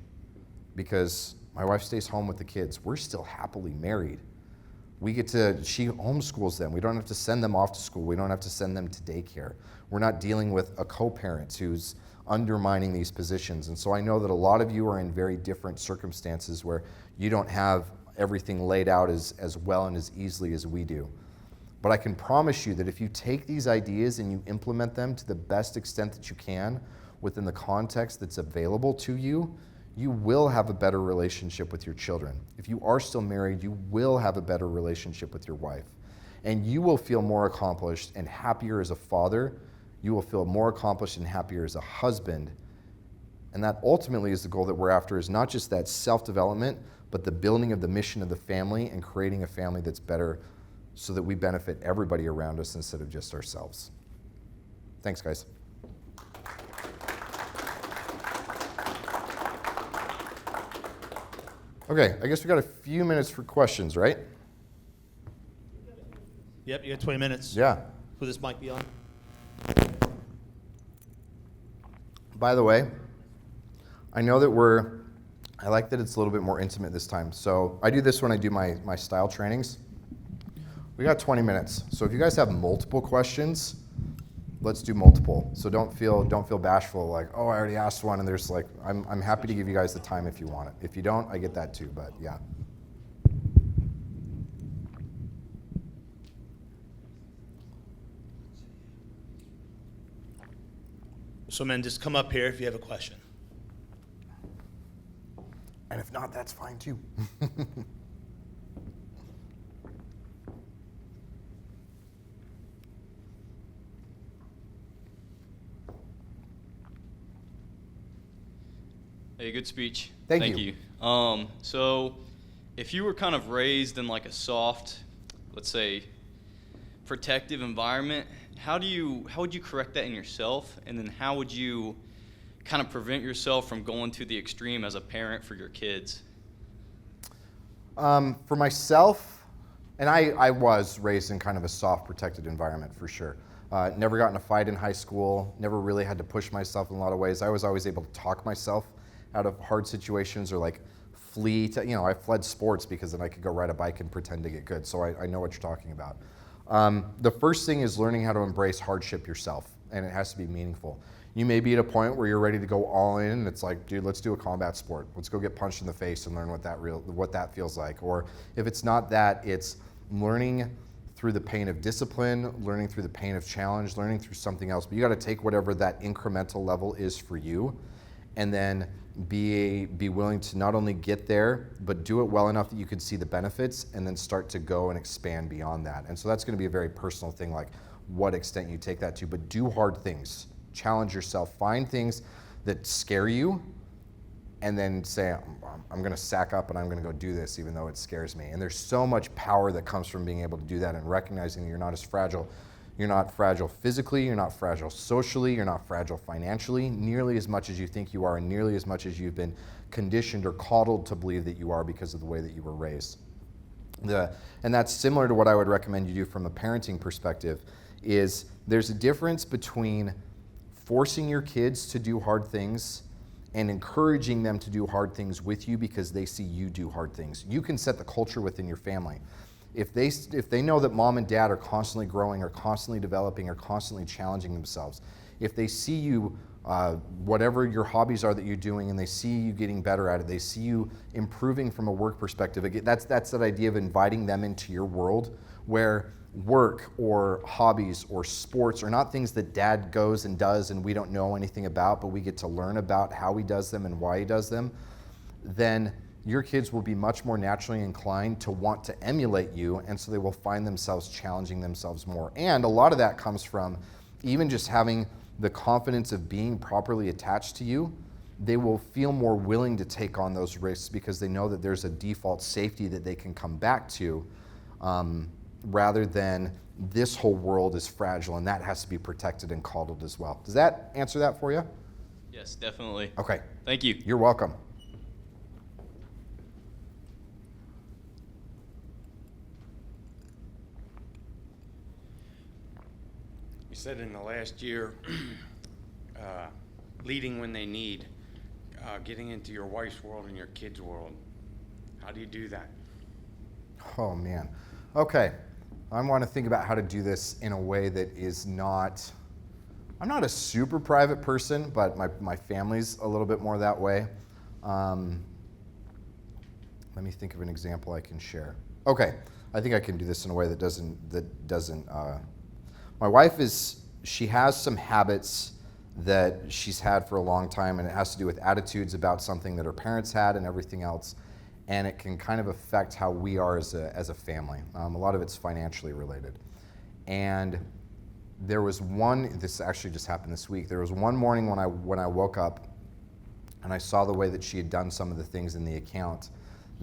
because my wife stays home with the kids. We're still happily married. She homeschools them. We don't have to send them off to school. We don't have to send them to daycare. We're not dealing with a co-parent who's undermining these positions. And so I know that a lot of you are in very different circumstances where you don't have everything laid out as well and as easily as we do. But I can promise you that if you take these ideas and you implement them to the best extent that you can within the context that's available to you, you will have a better relationship with your children. If you are still married, you will have a better relationship with your wife. And you will feel more accomplished and happier as a father. You will feel more accomplished and happier as a husband. And that ultimately is the goal that we're after, is not just that self-development, but the building of the mission of the family and creating a family that's better so that we benefit everybody around us instead of just ourselves. Thanks, guys. Okay, I guess we got a few minutes for questions, right? Yep, you got 20 minutes. Yeah. Who this mic be on? By the way, I know that I like that it's a little bit more intimate this time. So I do this when I do my style trainings. We got 20 minutes. So if you guys have multiple questions, let's do multiple. So don't feel bashful like, oh, I already asked one, and there's like, I'm happy to give you guys the time if you want it. If you don't, I get that too, but yeah. So men, just come up here if you have a question. And if not, that's fine too. Hey, good speech. Thank you. So if you were kind of raised in like a soft, let's say, protective environment, how would you correct that in yourself? And then how would you kind of prevent yourself from going to the extreme as a parent for your kids? For myself, and I was raised in kind of a soft, protected environment for sure. Never got in a fight in high school, never really had to push myself in a lot of ways. I was always able to talk myself out of hard situations or like flee to, I fled sports because then I could go ride a bike and pretend to get good. So I know what you're talking about. The first thing is learning how to embrace hardship yourself, and it has to be meaningful. You may be at a point where you're ready to go all in, and it's like, dude, let's do a combat sport. Let's go get punched in the face and learn what that feels like. Or if it's not that, it's learning through the pain of discipline, learning through the pain of challenge, learning through something else. But you got to take whatever that incremental level is for you, and then be willing to not only get there, but do it well enough that you can see the benefits and then start to go and expand beyond that. And so that's going to be a very personal thing, like what extent you take that to, but do hard things. Challenge yourself. Find things that scare you, and then say, I'm going to sack up and I'm going to go do this even though it scares me. And there's so much power that comes from being able to do that and recognizing that you're not as fragile. You're not fragile physically, you're not fragile socially, you're not fragile financially, nearly as much as you think you are and nearly as much as you've been conditioned or coddled to believe that you are because of the way that you were raised. And that's similar to what I would recommend you do from a parenting perspective, is there's a difference between forcing your kids to do hard things and encouraging them to do hard things with you because they see you do hard things. You can set the culture within your family. If they know that mom and dad are constantly growing or constantly developing or constantly challenging themselves, if they see you, whatever your hobbies are that you're doing, and they see you getting better at it, they see you improving from a work perspective, again, that's that idea of inviting them into your world where work or hobbies or sports are not things that dad goes and does and we don't know anything about, but we get to learn about how he does them and why he does them, then your kids will be much more naturally inclined to want to emulate you, and so they will find themselves challenging themselves more. And a lot of that comes from even just having the confidence of being properly attached to you. They will feel more willing to take on those risks because they know that there's a default safety that they can come back to, rather than this whole world is fragile and that has to be protected and coddled as well. Does that answer that for you? Yes, definitely. Okay. Thank you. You're welcome. You said in the last year, leading when they need, getting into your wife's world and your kids' world. How do you do that? Oh man. Okay. I want to think about how to do this in a way that is not, I'm not a super private person, but my family's a little bit more that way. Let me think of an example I can share. Okay, I think I can do this in a way that doesn't, my wife she has some habits that she's had for a long time, and it has to do with attitudes about something that her parents had and everything else. And it can kind of affect how we are as a family. A lot of it's financially related. And there was this actually just happened this week. There was one morning when I woke up and I saw the way that she had done some of the things in the account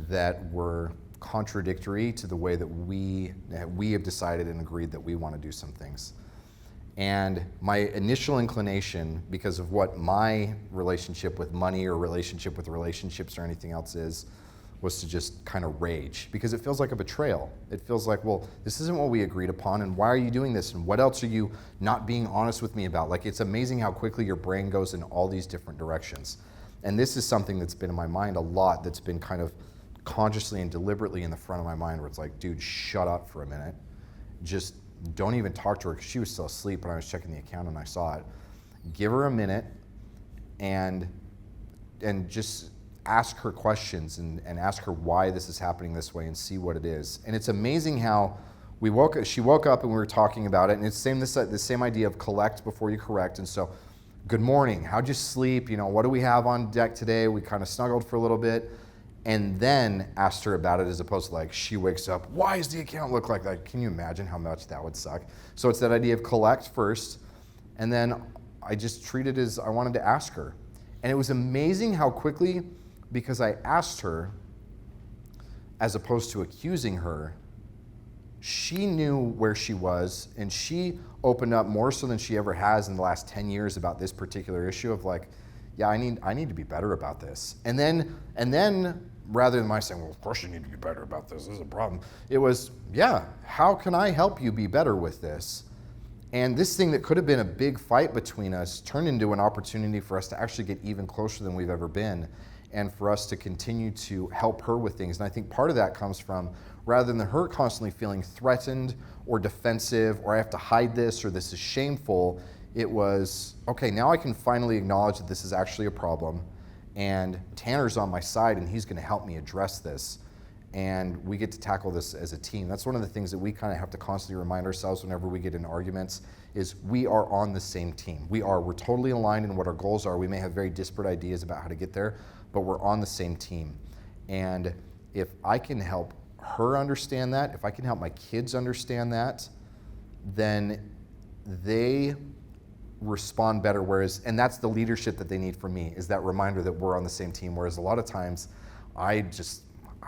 that were contradictory to the way that we have decided and agreed that we want to do some things. And my initial inclination, because of what my relationship with money or relationship with relationships or anything else is, was to just kind of rage, because it feels like a betrayal. It feels like, well, this isn't what we agreed upon, and why are you doing this, and what else are you not being honest with me about? Like, it's amazing how quickly your brain goes in all these different directions. And this is something that's been in my mind a lot, that's been kind of consciously and deliberately in the front of my mind, where it's like, dude, shut up for a minute. Just don't even talk to her, because she was still asleep when I was checking the account and I saw it. Give her a minute and just ask her questions and ask her why this is happening this way and see what it is. And it's amazing how she woke up and we were talking about it, and it's the same idea of collect before you correct. And so, good morning, how'd you sleep? What do we have on deck today? We kind of snuggled for a little bit, and then asked her about it, as opposed to like, she wakes up, why does the account look like that? Can you imagine how much that would suck? So it's that idea of collect first, and then I just treated it as I wanted to ask her. And it was amazing how quickly, because I asked her, as opposed to accusing her, she knew where she was, and she opened up more so than she ever has in the last 10 years about this particular issue of like, yeah, I need to be better about this. And then rather than my saying, well, of course you need to be better about this is a problem, it was, yeah, how can I help you be better with this? And this thing that could have been a big fight between us turned into an opportunity for us to actually get even closer than we've ever been, and for us to continue to help her with things. And I think part of that comes from, rather than her constantly feeling threatened or defensive, or I have to hide this, or this is shameful, it was, okay, now I can finally acknowledge that this is actually a problem, and Tanner's on my side and he's gonna help me address this. And we get to tackle this as a team. That's one of the things that we kind of have to constantly remind ourselves whenever we get in arguments, is we are on the same team. We're totally aligned in what our goals are. We may have very disparate ideas about how to get there, but we're on the same team. And if I can help her understand that, if I can help my kids understand that, then they respond better, and that's the leadership that they need from me, is that reminder that we're on the same team, whereas a lot of times I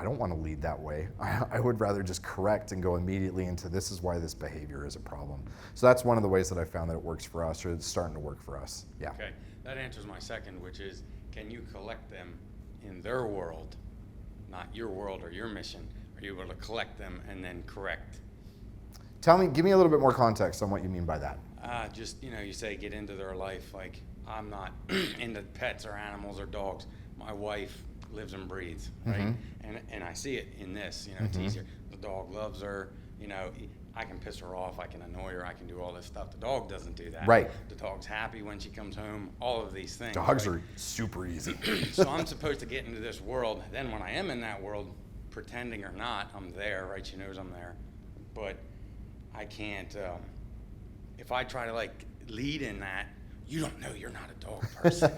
don't want to lead that way. I would rather just correct and go immediately into this is why this behavior is a problem. So that's one of the ways that I found that it works for us, or it's starting to work for us. Yeah. Okay, that answers my second, which is, can you collect them in their world, not your world or your mission? Are you able to collect them and then correct? Give me a little bit more context on what you mean by that. Just, you say get into their life. Like, I'm not into pets or animals or dogs. My wife lives and breathes, right? And I see it in this, it's easier. The dog loves her, I can piss her off, I can annoy her, I can do all this stuff. The dog doesn't do that. Right. The dog's happy when she comes home, all of these things. Dogs are super easy. So I'm supposed to get into this world. Then when I am in that world, pretending or not, I'm there, right? She knows I'm there. But I can't, if I try to lead in that, you don't know, you're not a dog person.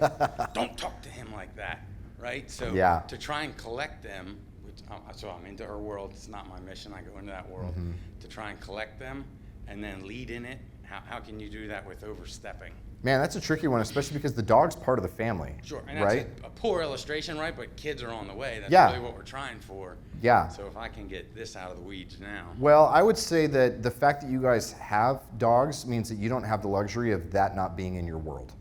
Don't talk to him like that, right? So to try and collect them, so I'm into her world, it's not my mission, I go into that world, to try and collect them and then lead in it, how can you do that with overstepping? Man, that's a tricky one, especially because the dog's part of the family. Sure, and that's right? a poor illustration, right? But kids are on the way. That's really what we're trying for. Yeah. So if I can get this out of the weeds now. Well, I would say that the fact that you guys have dogs means that you don't have the luxury of that not being in your world.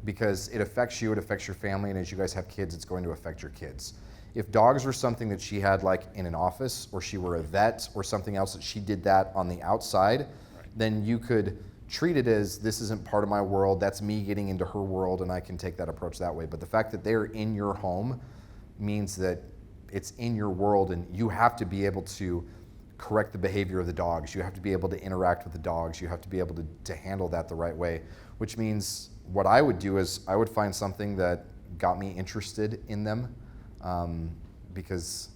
Because it affects you, it affects your family, and as you guys have kids, it's going to affect your kids. If dogs were something that she had in an office, or she were a vet, or something else that she did that on the outside, then you could treat it as, this isn't part of my world, that's me getting into her world, and I can take that approach that way. But the fact that they're in your home means that it's in your world, and you have to be able to correct the behavior of the dogs. You have to be able to interact with the dogs. You have to be able to handle that the right way, which means what I would do is I would find something that got me interested in them, because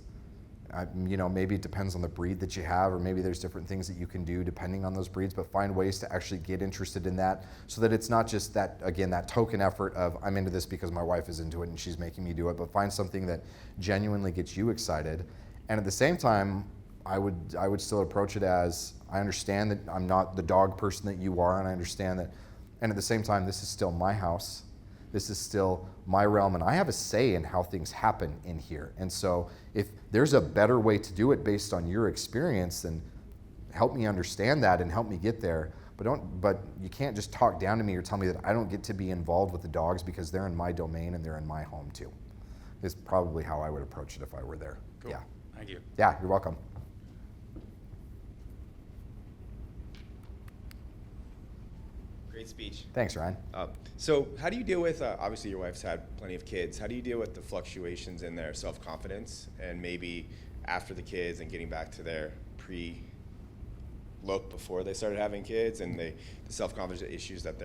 maybe it depends on the breed that you have, or maybe there's different things that you can do depending on those breeds, but find ways to actually get interested in that so that it's not just that, again, that token effort of I'm into this because my wife is into it and she's making me do it, but find something that genuinely gets you excited. And at the same time, I would still approach it as, I understand that I'm not the dog person that you are, and I understand that, and at the same time, this is still my house. This is still my realm, and I have a say in how things happen in here. And so if there's a better way to do it based on your experience, then help me understand that and help me get there. But you can't just talk down to me or tell me that I don't get to be involved with the dogs because they're in my domain and they're in my home too. Is probably how I would approach it if I were there. Cool. Yeah. Thank you. Yeah, you're welcome. Great speech. Thanks, Ryan. So how do you deal with, obviously your wife's had plenty of kids, how do you deal with the fluctuations in their self-confidence and maybe after the kids and getting back to their look before they started having kids and the self-confidence issues that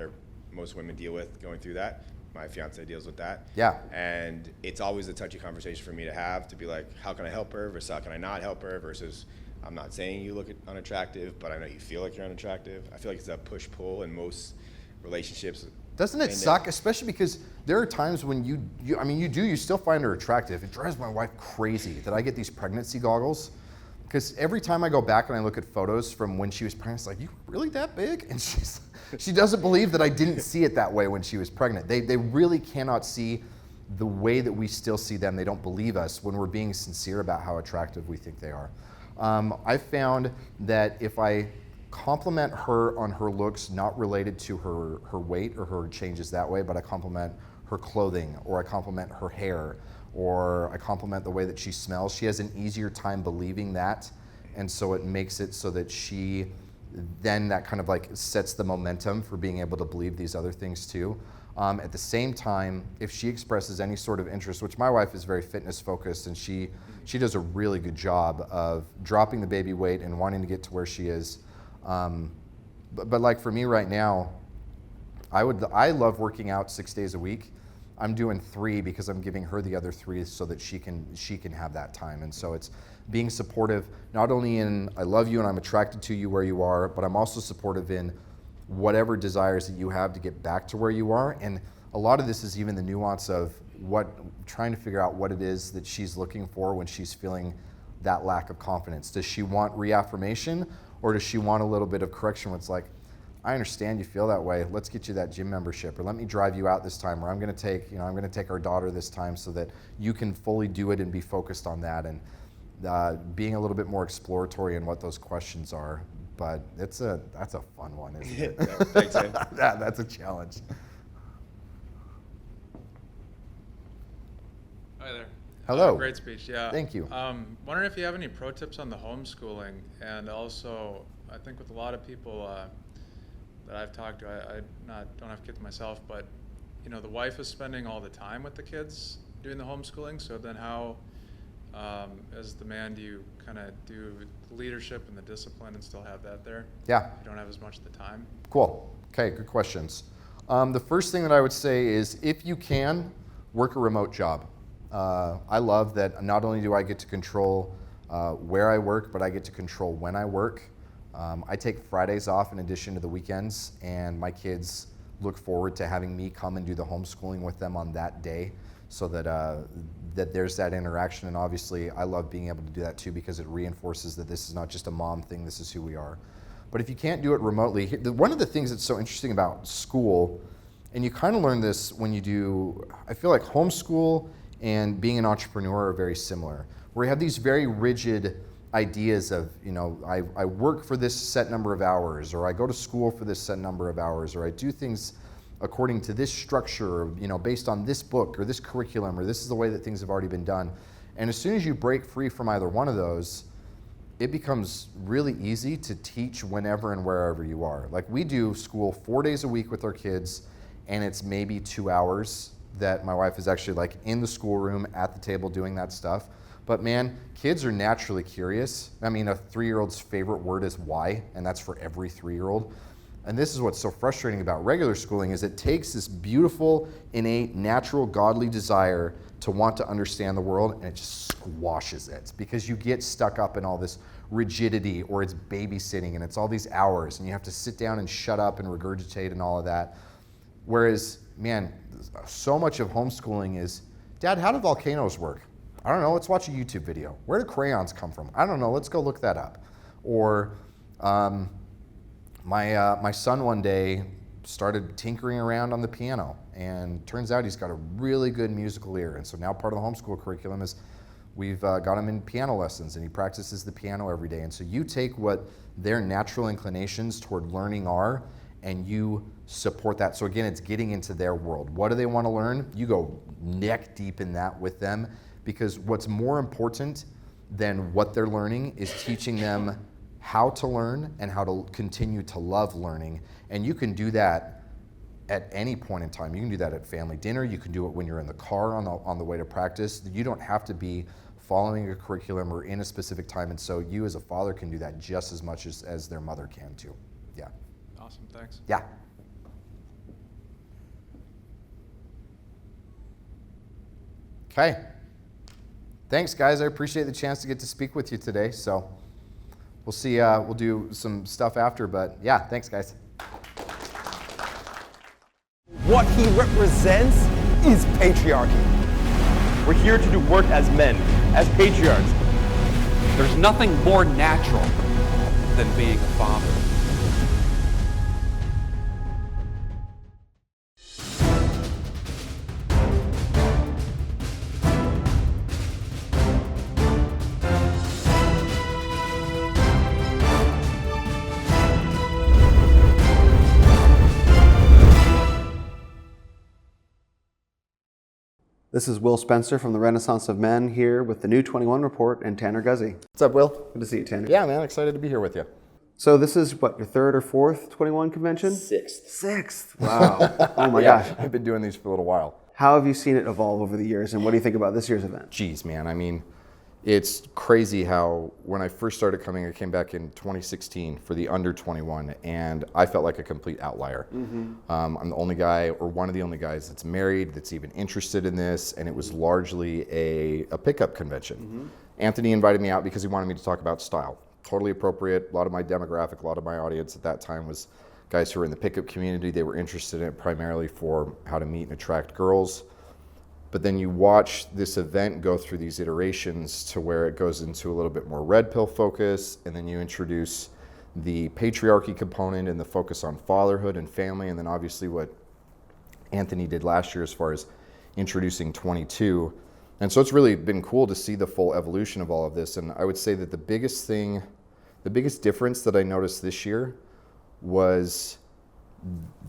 most women deal with going through that? My fiance deals with that. Yeah. And it's always a touchy conversation for me to have, to be like, how can I help her versus how can I not help her versus I'm not saying you look unattractive, but I know you feel like you're unattractive. I feel like it's a push-pull in most relationships. Doesn't it suck, especially because there are times when you still find her attractive. It drives my wife crazy that I get these pregnancy goggles, because every time I go back and I look at photos from when she was pregnant, it's like, you really that big? And she doesn't believe that I didn't see it that way when she was pregnant. They really cannot see the way that we still see them. They don't believe us when we're being sincere about how attractive we think they are. I found that if I compliment her on her looks, not related to her weight or her changes that way, but I compliment her clothing, or I compliment her hair, or I compliment the way that she smells, she has an easier time believing that. And so it makes it so that she then that kind of sets the momentum for being able to believe these other things too. At the same time, if she expresses any sort of interest, which my wife is very fitness focused, and she does a really good job of dropping the baby weight and wanting to get to where she is. But for me right now, I love working out 6 days a week. I'm doing 3 because I'm giving her the other 3 so that she can have that time. And so it's being supportive, not only in I love you and I'm attracted to you where you are, but I'm also supportive in whatever desires that you have to get back to where you are. And a lot of this is even the nuance of trying to figure out what it is that she's looking for when she's feeling that lack of confidence. Does she want reaffirmation, or does she want a little bit of correction where it's like, I understand you feel that way. Let's get you that gym membership, or let me drive you out this time, or I'm going to take our daughter this time so that you can fully do it and be focused on that, and being a little bit more exploratory in what those questions are. But that's a fun one, isn't it? Thanks, man. That's a challenge. Hi there. Hello. Great speech, yeah. Thank you. Wondering if you have any pro tips on the homeschooling, and also, I think with a lot of people that I've talked to, I don't have kids myself, but the wife is spending all the time with the kids doing the homeschooling. So then, how, as the man, do you kind of do the leadership and the discipline and still have that there? Yeah. You don't have as much of the time. Cool. Okay. Good questions. The first thing that I would say is, if you can, work a remote job. I love that not only do I get to control where I work, but I get to control when I work. I take Fridays off in addition to the weekends, and my kids look forward to having me come and do the homeschooling with them on that day, so that that there's that interaction. And obviously, I love being able to do that too, because it reinforces that this is not just a mom thing, this is who we are. But if you can't do it remotely, one of the things that's so interesting about school, and you kind of learn this when you do, I feel like homeschool and being an entrepreneur are very similar, where you have these very rigid ideas of, I work for this set number of hours, or I go to school for this set number of hours, or I do things according to this structure, based on this book or this curriculum, or this is the way that things have already been done. And as soon as you break free from either one of those, it becomes really easy to teach whenever and wherever you are. Like, we do school 4 days a week with our kids, and it's maybe 2 hours that my wife is actually like in the schoolroom at the table doing that stuff. But man, kids are naturally curious. I mean, a 3-year-old's favorite word is why, and that's for every 3-year-old. And this is what's so frustrating about regular schooling, is it takes this beautiful, innate, natural, godly desire to want to understand the world, and it just squashes it, because you get stuck up in all this rigidity, or it's babysitting, and it's all these hours, and you have to sit down and shut up and regurgitate and all of that. Whereas, man, so much of homeschooling is, Dad, how do volcanoes work? I don't know, let's watch a YouTube video. Where do crayons come from? I don't know, let's go look that up. Or my son one day started tinkering around on the piano, and turns out he's got a really good musical ear. And so now part of the homeschool curriculum is we've got him in piano lessons, and he practices the piano every day. And so you take what their natural inclinations toward learning are, and you support that. So again, it's getting into their world. What do they want to learn? You go neck deep in that with them, because what's more important than what they're learning is teaching them how to learn and how to continue to love learning. And you can do that at any point in time. You can do that at family dinner. You can do it when you're in the car on the way to practice. You don't have to be following a curriculum or in a specific time. And so you as a father can do that just as much as their mother can too. Yeah. Awesome, thanks. Yeah. Okay. Thanks, guys. I appreciate the chance to get to speak with you today. So we'll see. We'll do some stuff after, but yeah, thanks, guys. What he represents is patriarchy. We're here to do work as men, as patriarchs. There's nothing more natural than being a father. This is Will Spencer from the Renaissance of Men, here with the new 21 Report and Tanner Guzy. What's up, Will? Good to see you, Tanner. Yeah, man, excited to be here with you. So this is what, your third or fourth 21 convention? Sixth. Wow. Oh my gosh. I've been doing these for a little while. How have you seen it evolve over the years, and what do you think about this year's event? Geez, man, I mean, it's crazy how when I first started coming, I came back in 2016 for the under 21, and I felt like a complete outlier. I'm the only guy, or one of the only guys that's married, that's even interested in this, and it was largely a pickup convention. Anthony invited me out because he wanted me to talk about style. Totally appropriate. A lot of my demographic, a lot of my audience at that time was guys who were in the pickup community. They were interested in it primarily for how to meet and attract girls. But then you watch this event go through these iterations to where it goes into a little bit more red pill focus, and then you introduce the patriarchy component and the focus on fatherhood and family, and then obviously what Anthony did last year as far as introducing 22. And so it's really been cool to see the full evolution of all of this. And I would say that the biggest difference that I noticed this year was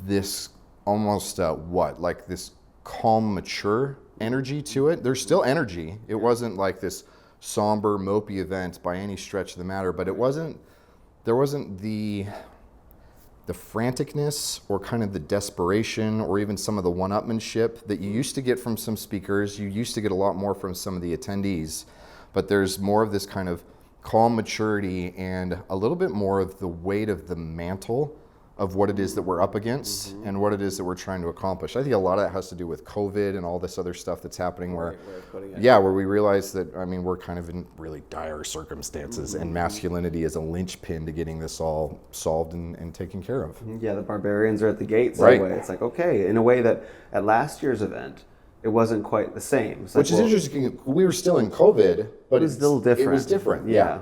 this almost like this calm, mature energy to it. There's still energy. It wasn't like this somber, mopey event by any stretch of the matter, but there wasn't the franticness or kind of the desperation or even some of the one-upmanship that you used to get from some speakers. You used to get a lot more from some of the attendees, but there's more of this kind of calm maturity and a little bit more of the weight of the mantle of what it is that we're up against and what it is that we're trying to accomplish. I think a lot of that has to do with COVID and all this other stuff that's happening where we realize that, I mean, we're kind of in really dire circumstances and masculinity is a linchpin to getting this all solved and taken care of. Yeah, the barbarians are at the gates. Right. In a way. It's like, okay, in a way that at last year's event, it wasn't quite the same. It's like, which is interesting. We were still in COVID, but it was still different. It was different, yeah.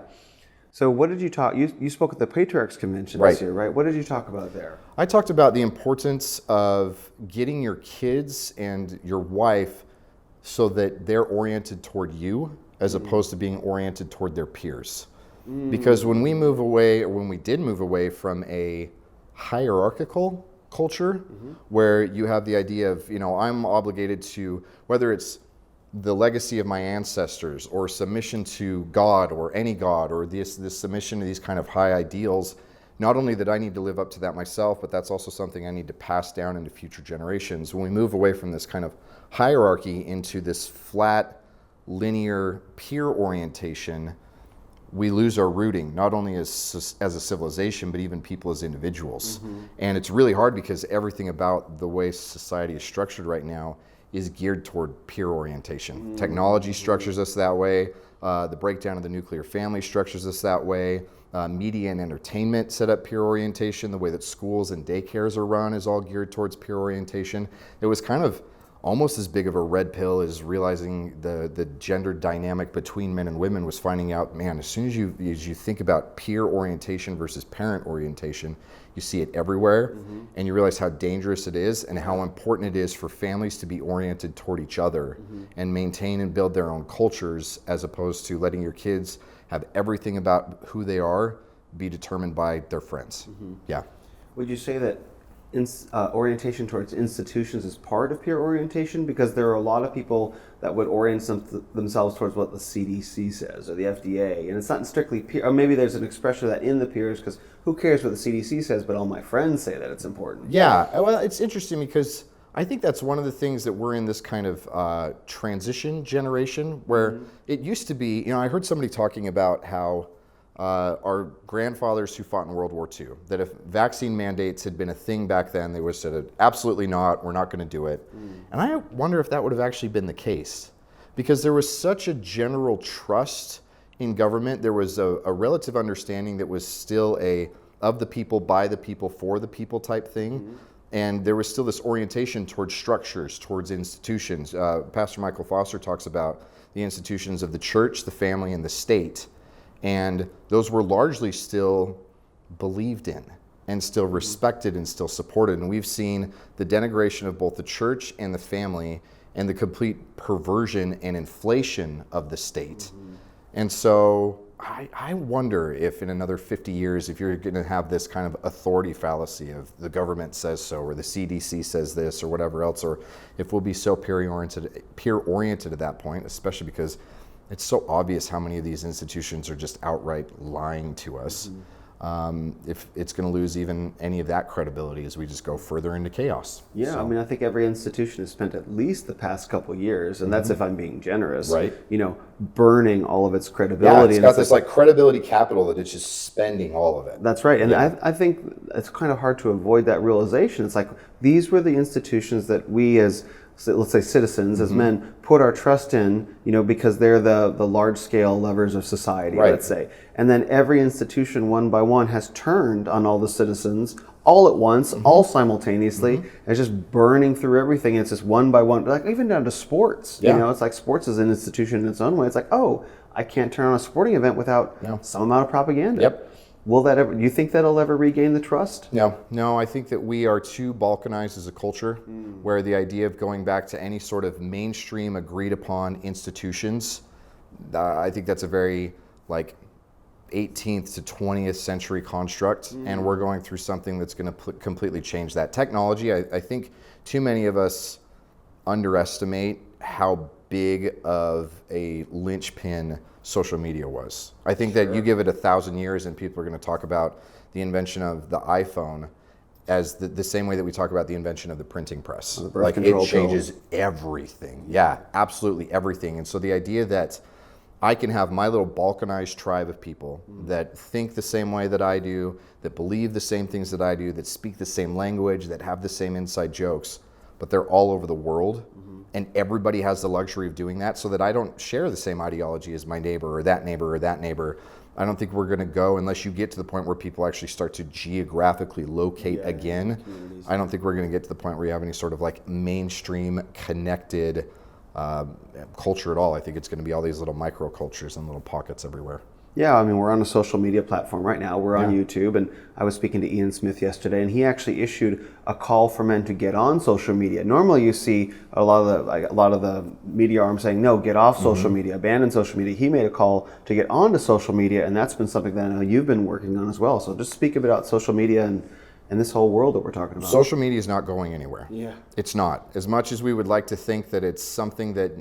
So what did you talk, you spoke at the Patriarch's convention this year, right? What did you talk about there? I talked about the importance of getting your kids and your wife so that they're oriented toward you as opposed to being oriented toward their peers. Because when we did move away from a hierarchical culture where you have the idea of, I'm obligated to, whether it's the legacy of my ancestors or submission to God or any God or this submission to these kind of high ideals, not only that I need to live up to that myself, but that's also something I need to pass down into future generations. When we move away from this kind of hierarchy into this flat, linear peer orientation, we lose our rooting, not only as a civilization, but even people as individuals. And it's really hard because everything about the way society is structured right now is geared toward peer orientation. Technology structures us that way. The breakdown of the nuclear family structures us that way. Media and entertainment set up peer orientation. The way that schools and daycares are run is all geared towards peer orientation. It was kind of almost as big of a red pill as realizing the gender dynamic between men and women was finding out, man, as soon as you think about peer orientation versus parent orientation, you see it everywhere, and you realize how dangerous it is and how important it is for families to be oriented toward each other and maintain and build their own cultures as opposed to letting your kids have everything about who they are be determined by their friends. Yeah. Would you say that orientation towards institutions is part of peer orientation? Because there are a lot of people that would orient themselves towards what the CDC says or the FDA, and it's not strictly peer, or maybe there's an expression of that in the peers, because who cares what the CDC says, but all my friends say that it's important. Yeah, well, it's interesting because I think that's one of the things that we're in this kind of transition generation where it used to be, I heard somebody talking about how our grandfathers who fought in World War II, that if vaccine mandates had been a thing back then, they would have said, absolutely not, we're not going to do it. And I wonder if that would have actually been the case, because there was such a general trust in government. There was a relative understanding that was still a of the people, by the people, for the people type thing. And there was still this orientation towards structures, towards institutions. Pastor Michael Foster talks about the institutions of the church, the family, and the state. And those were largely still believed in and still respected and still supported. And we've seen the denigration of both the church and the family and the complete perversion and inflation of the state. And so I wonder if in another 50 years, if you're going to have this kind of authority fallacy of the government says so, or the CDC says this, or whatever else, or if we'll be so peer-oriented at that point, especially because it's so obvious how many of these institutions are just outright lying to us. If it's going to lose even any of that credibility as we just go further into chaos. Yeah, so. I mean, I think every institution has spent at least the past couple years, and that's if I'm being generous, right? Burning all of its credibility. Yeah, it's got this like credibility capital that it's just spending all of it. That's right, and I think it's kind of hard to avoid that realization. It's like these were the institutions that we as, let's say, citizens, as men, put our trust in, because they're the large-scale levers of society, let's say. And then every institution, one by one, has turned on all the citizens all at once, all simultaneously. It's just burning through everything. And it's just one by one, like even down to sports. It's like sports is an institution in its own way. It's like, oh, I can't turn on a sporting event without some amount of propaganda. Yep. Will that ever? Do you think that'll ever regain the trust? No. I think that we are too balkanized as a culture, where the idea of going back to any sort of mainstream agreed upon institutions, I think that's a very 18th to 20th century construct, and we're going through something that's going to completely change that. Technology, I think too many of us underestimate how big of a linchpin social media was. I think that you give it 1,000 years and people are going to talk about the invention of the iPhone as the same way that we talk about the invention of the printing press. Like it changes everything. Yeah, absolutely everything. And so the idea that I can have my little balkanized tribe of people that think the same way that I do, that believe the same things that I do, that speak the same language, that have the same inside jokes, but they're all over the world. And everybody has the luxury of doing that, so that I don't share the same ideology as my neighbor or that neighbor or that neighbor. I don't think we're going to go, unless you get to the point where people actually start to geographically locate again. I don't think we're going to get to the point where you have any sort of mainstream connected culture at all. I think it's going to be all these little micro cultures and little pockets everywhere. Yeah, I mean, we're on a social media platform right now. We're on YouTube, and I was speaking to Ian Smith yesterday, and he actually issued a call for men to get on social media. Normally, you see a lot of the media arms saying, "No, get off social media, abandon social media." He made a call to get onto social media, and that's been something that I know you've been working on as well. So just speak a bit about social media and this whole world that we're talking about. Social media is not going anywhere. Yeah, it's not. As much as we would like to think that it's something that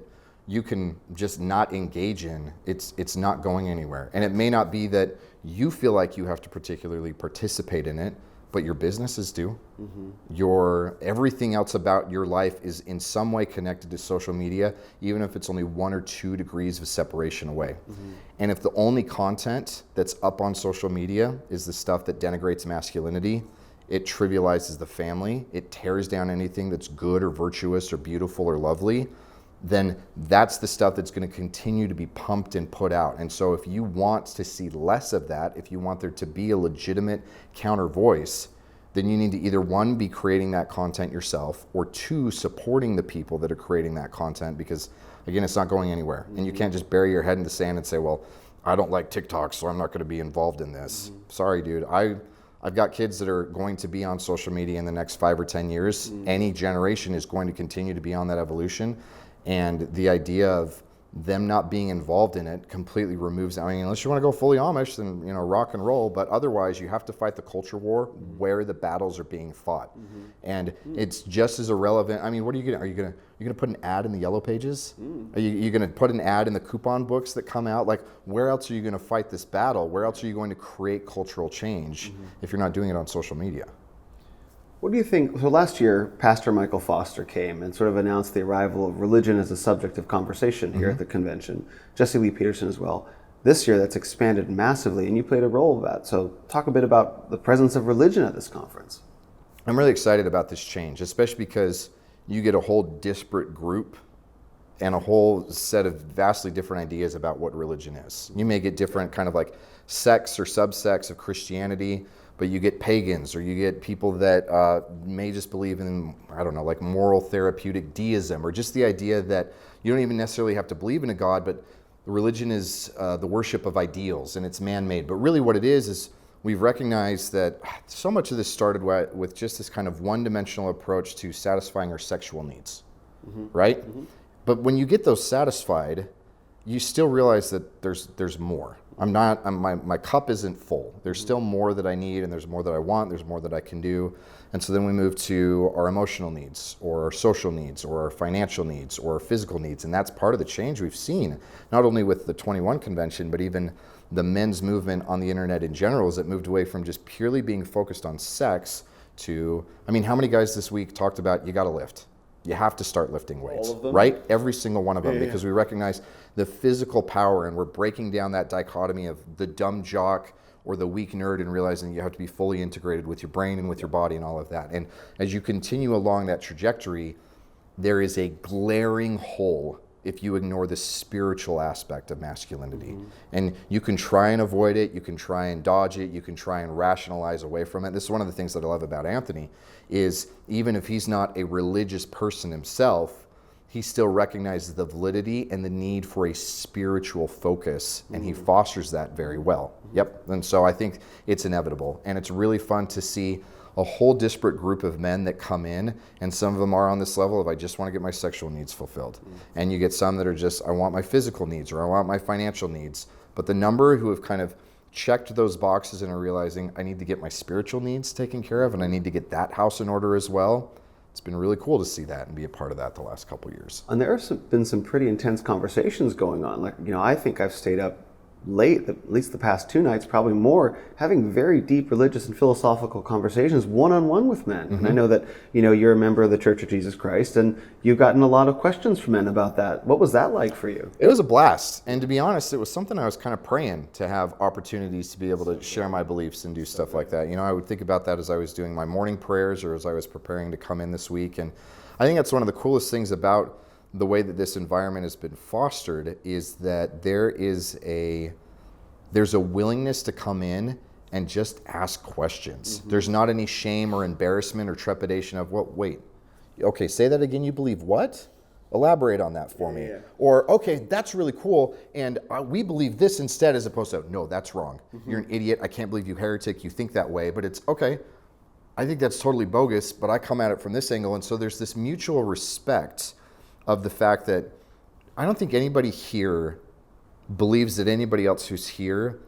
you can just not engage in, it's not going anywhere. And it may not be that you feel like you have to particularly participate in it, but your businesses do. Your everything else about your life is in some way connected to social media, even if it's only 1 or 2 degrees of separation away. And if the only content that's up on social media is the stuff that denigrates masculinity, it trivializes the family, it tears down anything that's good or virtuous or beautiful or lovely, then that's the stuff that's going to continue to be pumped and put out. And so if you want to see less of that, if you want there to be a legitimate counter voice, then you need to either 1, be creating that content yourself, or 2, supporting the people that are creating that content, because again, it's not going anywhere. And you can't just bury your head in the sand and say, well, I don't like TikTok, so I'm not going to be involved in this. Sorry, dude. I've got kids that are going to be on social media in the next 5 or 10 years. Any generation is going to continue to be on that evolution. And the idea of them not being involved in it completely removes, I mean, unless you want to go fully Amish, then, rock and roll, but otherwise you have to fight the culture war where the battles are being fought. And it's just as irrelevant. I mean, what are you going to put an ad in the yellow pages? Are you going to put an ad in the coupon books that come out? Like, where else are you going to fight this battle? Where else are you going to create cultural change if you're not doing it on social media? What do you think? So last year, Pastor Michael Foster came and sort of announced the arrival of religion as a subject of conversation here at the convention. Jesse Lee Peterson as well. This year, that's expanded massively, and you played a role of that. So talk a bit about the presence of religion at this conference. I'm really excited about this change, especially because you get a whole disparate group and a whole set of vastly different ideas about what religion is. You may get different kind of like sects or subsects of Christianity, but you get pagans, or you get people that may just believe in, I don't know, like moral therapeutic deism, or just the idea that you don't even necessarily have to believe in a God, but religion is the worship of ideals, and it's man-made. But really what it is we've recognized that so much of this started with just this kind of one-dimensional approach to satisfying our sexual needs, right? But when you get those satisfied, you still realize that there's more. My cup isn't full. There's still more that I need, and there's more that I want, there's more that I can do. And so then we move to our emotional needs, or our social needs, or our financial needs, or our physical needs. And that's part of the change we've seen, not only with the 21 convention, but even the men's movement on the internet in general, is it moved away from just purely being focused on sex to, I mean, how many guys this week talked about, you gotta lift. You have to start lifting weights, right? Every single one of them, because we recognize the physical power, and we're breaking down that dichotomy of the dumb jock or the weak nerd, and realizing you have to be fully integrated with your brain and with your body and all of that. And as you continue along that trajectory, there is a glaring hole if you ignore the spiritual aspect of masculinity. And you can try and avoid it, you can try and dodge it, you can try and rationalize away from it. This is one of the things that I love about Anthony, is even if he's not a religious person himself, he still recognizes the validity and the need for a spiritual focus, and he fosters that very well. Yep. And so I think it's inevitable, and it's really fun to see a whole disparate group of men that come in, and some of them are on this level of I just want to get my sexual needs fulfilled. And you get some that are just I want my physical needs or I want my financial needs. But the number who have kind of checked those boxes and are realizing I need to get my spiritual needs taken care of and I need to get that house in order as well. It's been really cool to see that and be a part of that the last couple of years. And there have been some pretty intense conversations going on. Like, I think I've stayed up late, at least the past 2 nights, probably more, having very deep religious and philosophical conversations one-on-one with men. And I know that, you're a member of the Church of Jesus Christ, and you've gotten a lot of questions from men about that. What was that like for you? It was a blast. And to be honest, it was something I was kind of praying to have opportunities to be able to share my beliefs and do stuff like that. I would think about that as I was doing my morning prayers or as I was preparing to come in this week. And I think that's one of the coolest things about the way that this environment has been fostered is that there's a willingness to come in and just ask questions. There's not any shame or embarrassment or trepidation of, well, wait, okay, say that again, you believe what? Elaborate on that for me. Or, okay, that's really cool, and we believe this instead, as opposed to, no, that's wrong. You're an idiot, I can't believe you heretic, you think that way, but it's, okay, I think that's totally bogus, but I come at it from this angle, and so there's this mutual respect of the fact that I don't think anybody here believes that anybody else who's here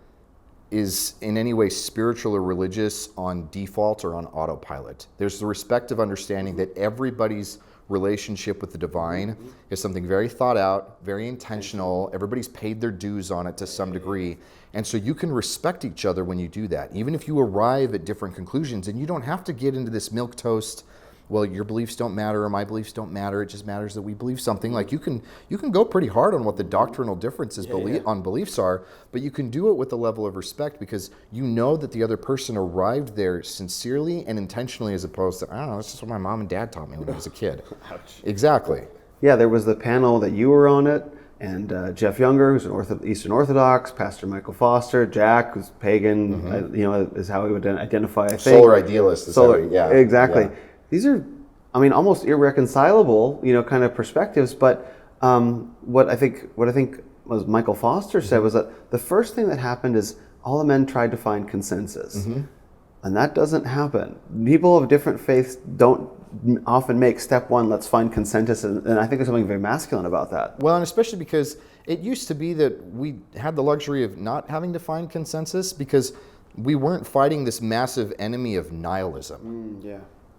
is in any way spiritual or religious on default or on autopilot. There's the respective understanding that everybody's relationship with the divine is something very thought out, very intentional. Everybody's paid their dues on it to some degree. And so you can respect each other when you do that, even if you arrive at different conclusions. And you don't have to get into this milquetoast, well, your beliefs don't matter or my beliefs don't matter. It just matters that we believe something. Like you can go pretty hard on what the doctrinal differences on beliefs are, but you can do it with a level of respect because you know that the other person arrived there sincerely and intentionally, as opposed to, I don't know, that's just what my mom and dad taught me when I was a kid. Ouch. Exactly. Yeah, there was the panel that you were on it, and Jeff Younger, who's an Eastern Orthodox, Pastor Michael Foster, Jack, who's pagan, is how he would identify, I think. Solar idealist. Exactly. Yeah. These are, almost irreconcilable, kind of perspectives. But what I think was Michael Foster said was that the first thing that happened is all the men tried to find consensus, and that doesn't happen. People of different faiths don't often make step one, let's find consensus, and I think there's something very masculine about that. Well, and especially because it used to be that we had the luxury of not having to find consensus because we weren't fighting this massive enemy of nihilism.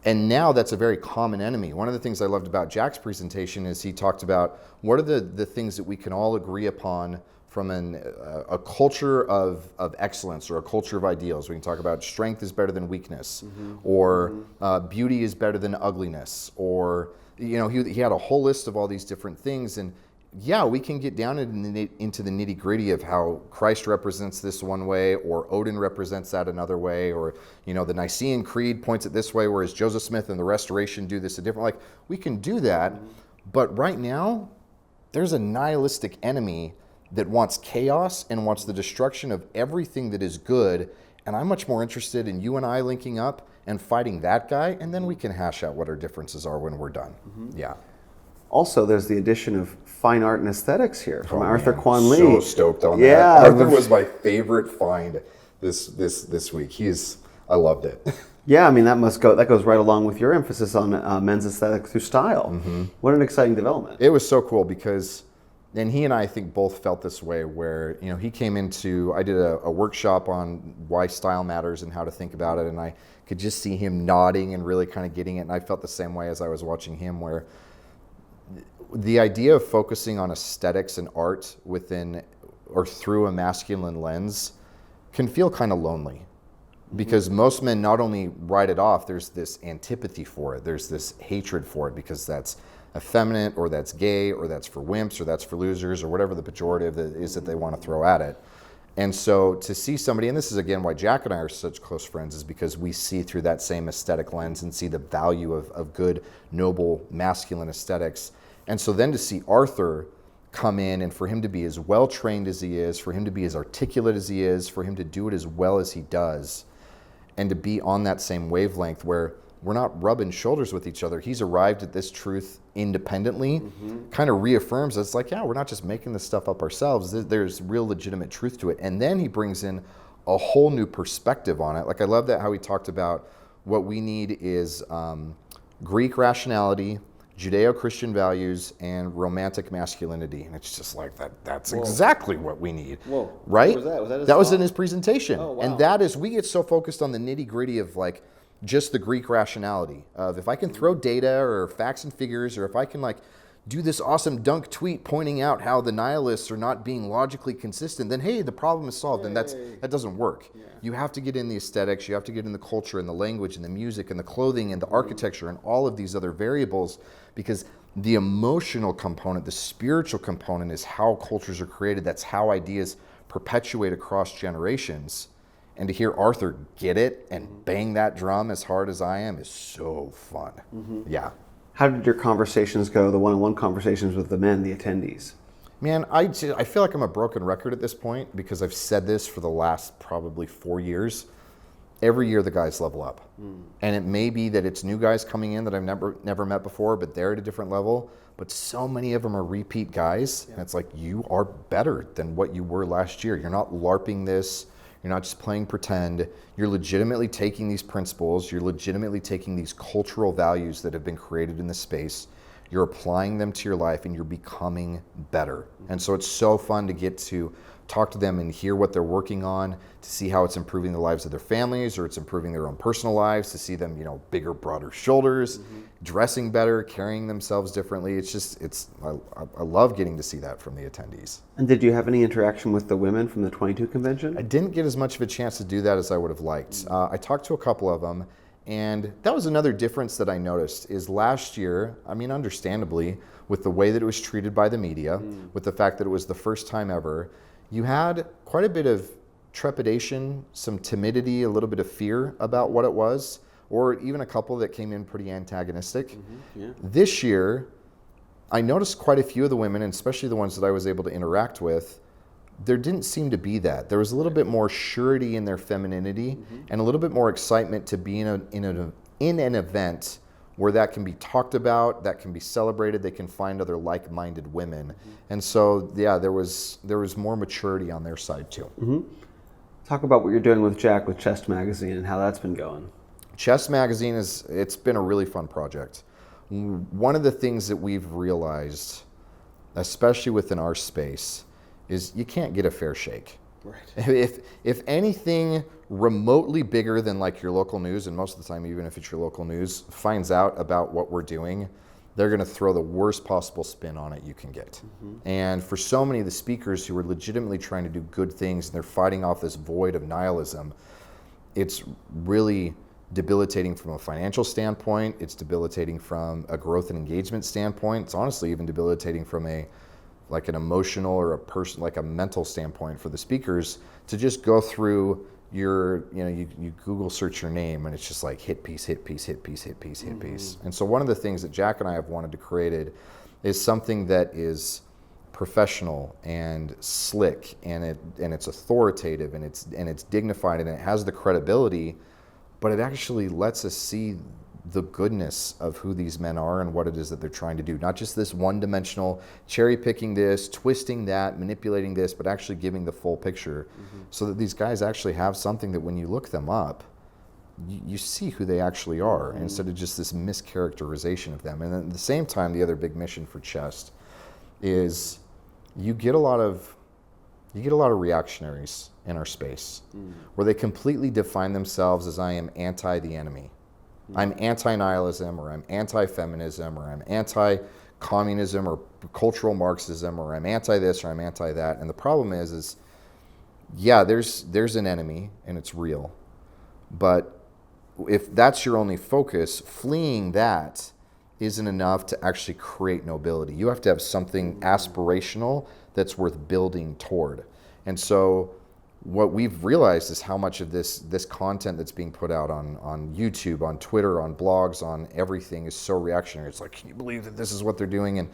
And now that's a very common enemy. One of the things I loved about Jack's presentation is he talked about what are the things that we can all agree upon from a culture of excellence or a culture of ideals. We can talk about strength is better than weakness, or beauty is better than ugliness, or he had a whole list of all these different things. And yeah, we can get down into the nitty gritty of how Christ represents this one way, or Odin represents that another way, or the Nicene Creed points it this way, whereas Joseph Smith and the Restoration do this a different. Like we can do that, but right now there's a nihilistic enemy that wants chaos and wants the destruction of everything that is good. And I'm much more interested in you and I linking up and fighting that guy, and then we can hash out what our differences are when we're done. Yeah. Also, there's the addition of fine art and aesthetics here from Arthur Kwan Lee. So stoked on that. Arthur was my favorite find this week. I loved it. Yeah, that goes right along with your emphasis on men's aesthetic through style. What an exciting development. It was so cool because, and he and I think both felt this way where, he came into, I did a workshop on why style matters and how to think about it, and I could just see him nodding and really kind of getting it, and I felt the same way as I was watching him, where the idea of focusing on aesthetics and art within or through a masculine lens can feel kind of lonely because most men not only write it off, there's this antipathy for it, there's this hatred for it because that's effeminate or that's gay or that's for wimps or that's for losers or whatever the pejorative is that they want to throw at it. And so to see somebody, and this is again why Jack and I are such close friends, is because we see through that same aesthetic lens and see the value of good, noble, masculine aesthetics. And so then to see Arthur come in and for him to be as well trained as he is, for him to be as articulate as he is, for him to do it as well as he does, and to be on that same wavelength where we're not rubbing shoulders with each other. He's arrived at this truth independently, kind of reaffirms it's like, yeah, we're not just making this stuff up ourselves. There's real legitimate truth to it. And then he brings in a whole new perspective on it. Like, I love that how he talked about what we need is Greek rationality, Judeo-Christian values, and romantic masculinity. And it's just like, that's exactly what we need. Whoa. Right? What was that? Was that his that was thought? in his presentation. Oh, wow. And that is, we get so focused on the nitty-gritty of like just the Greek rationality of if I can throw data or facts and figures, or if I can like do this awesome dunk tweet pointing out how the nihilists are not being logically consistent, then hey, the problem is solved. And that doesn't work. You have to get in the aesthetics, you have to get in the culture and the language and the music and the clothing and the architecture and all of these other variables, because the emotional component, the spiritual component is how cultures are created. That's how ideas perpetuate across generations. And to hear Arthur get it and bang that drum as hard as I am is so fun. Yeah. How did your conversations go, the one-on-one conversations with the men, the attendees? Man, I feel like I'm a broken record at this point because I've said this for the last probably 4 years. Every year the guys level up. And it may be that it's new guys coming in that I've never met before, but they're at a different level. But so many of them are repeat guys. And it's like, you are better than what you were last year. You're not LARPing this. You're not just playing pretend. You're legitimately taking these principles. You're legitimately taking these cultural values that have been created in the space. You're applying them to your life and you're becoming better. And so it's so fun to get to talk to them and hear what they're working on, to see how it's improving the lives of their families or it's improving their own personal lives, to see them, bigger, broader shoulders, dressing better, carrying themselves differently. I love getting to see that from the attendees. And did you have any interaction with the women from the 22 convention? I didn't get as much of a chance to do that as I would have liked. I talked to a couple of them, and that was another difference that I noticed is last year, understandably, with the way that it was treated by the media, with the fact that it was the first time ever, you had quite a bit of trepidation, some timidity, a little bit of fear about what it was, or even a couple that came in pretty antagonistic. This year, I noticed quite a few of the women, and especially the ones that I was able to interact with, there didn't seem to be that. There was a little bit more surety in their femininity and a little bit more excitement to be in an event where that can be talked about, that can be celebrated, they can find other like-minded women. And so, yeah, there was more maturity on their side too. Talk about what you're doing with Jack with Chest Magazine and how that's been going. Chest Magazine it's been a really fun project. One of the things that we've realized, especially within our space, is you can't get a fair shake. Right. If anything remotely bigger than like your local news, and most of the time even if it's your local news, finds out about what we're doing, they're going to throw the worst possible spin on it you can get. And for so many of the speakers who are legitimately trying to do good things and they're fighting off this void of nihilism, it's really debilitating from a financial standpoint. It's debilitating from a growth and engagement standpoint. It's honestly even debilitating from an emotional or a mental standpoint for the speakers to just go through you Google search your name and it's just like hit piece, hit piece, hit piece, hit piece, hit piece. And so one of the things that Jack and I have wanted to create is something that is professional and slick and it's authoritative and it's dignified and it has the credibility, but it actually lets us see the goodness of who these men are and what it is that they're trying to do. Not just this one-dimensional cherry picking this, twisting that, manipulating this, but actually giving the full picture so that these guys actually have something that when you look them up, you see who they actually are instead of just this mischaracterization of them. And at the same time, the other big mission for Chest is you get a lot of reactionaries in our space where they completely define themselves as I am anti the enemy. I'm anti-nihilism, or I'm anti-feminism, or I'm anti-communism, or cultural Marxism, or I'm anti-this, or I'm anti-that. And the problem is yeah, there's an enemy, and it's real. But if that's your only focus, fleeing that isn't enough to actually create nobility. You have to have something aspirational that's worth building toward. And so what we've realized is how much of this content that's being put out on YouTube, on Twitter, on blogs, on everything is so reactionary. It's like, can you believe that this is what they're doing? And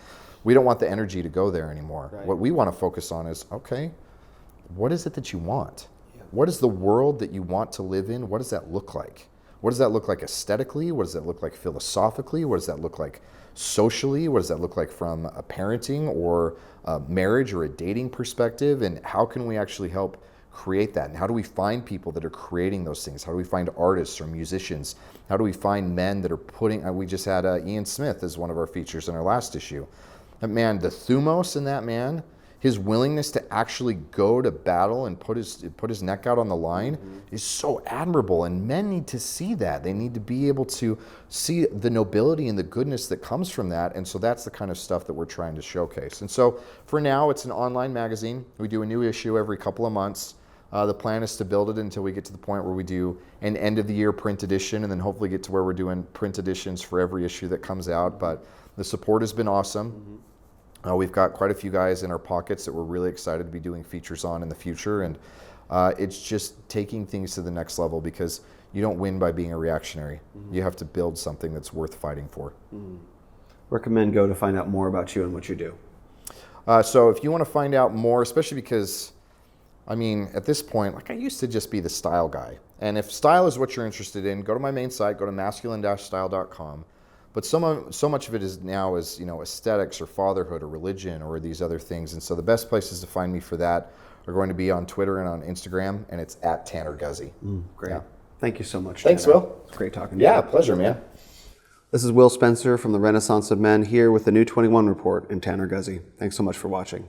we don't want the energy to go there anymore. Right. What we want to focus on is, okay, what is it that you want? Yeah. What is the world that you want to live in? What does that look like? What does that look like aesthetically? What does that look like philosophically? What does that look like socially? What does that look like from a parenting or a marriage or a dating perspective? And how can we actually help create that? And how do we find people that are creating those things? How do we find artists or musicians? How do we find men that are putting, we just had Ian Smith as one of our features in our last issue. That man, the thumos in that man, his willingness to actually go to battle and put his neck out on the line is so admirable, and men need to see that. They need to be able to see the nobility and the goodness that comes from that, and so that's the kind of stuff that we're trying to showcase. And so for now, it's an online magazine. We do a new issue every couple of months. The plan is to build it until we get to the point where we do an end of the year print edition, and then hopefully get to where we're doing print editions for every issue that comes out. But the support has been awesome. We've got quite a few guys in our pockets that we're really excited to be doing features on in the future, and it's just taking things to the next level, because you don't win by being a reactionary. You have to build something that's worth fighting for. Where can men go to find out more about you and what you do? So if you want to find out more, especially because, I mean, at this point, like, I used to just be the style guy. And if style is what you're interested in, go to my main site, go to masculine-style.com. But so much of it is now is, you know, aesthetics or fatherhood or religion or these other things. And so the best places to find me for that are going to be on Twitter and on Instagram, and it's at Tanner Guzy. Great. Yeah. Thank you so much. Thanks, Tanner. Will. It's great talking to you. Yeah, pleasure, man. This is Will Spencer from the Renaissance of Men, here with the new 21 Report and Tanner Guzy. Thanks so much for watching.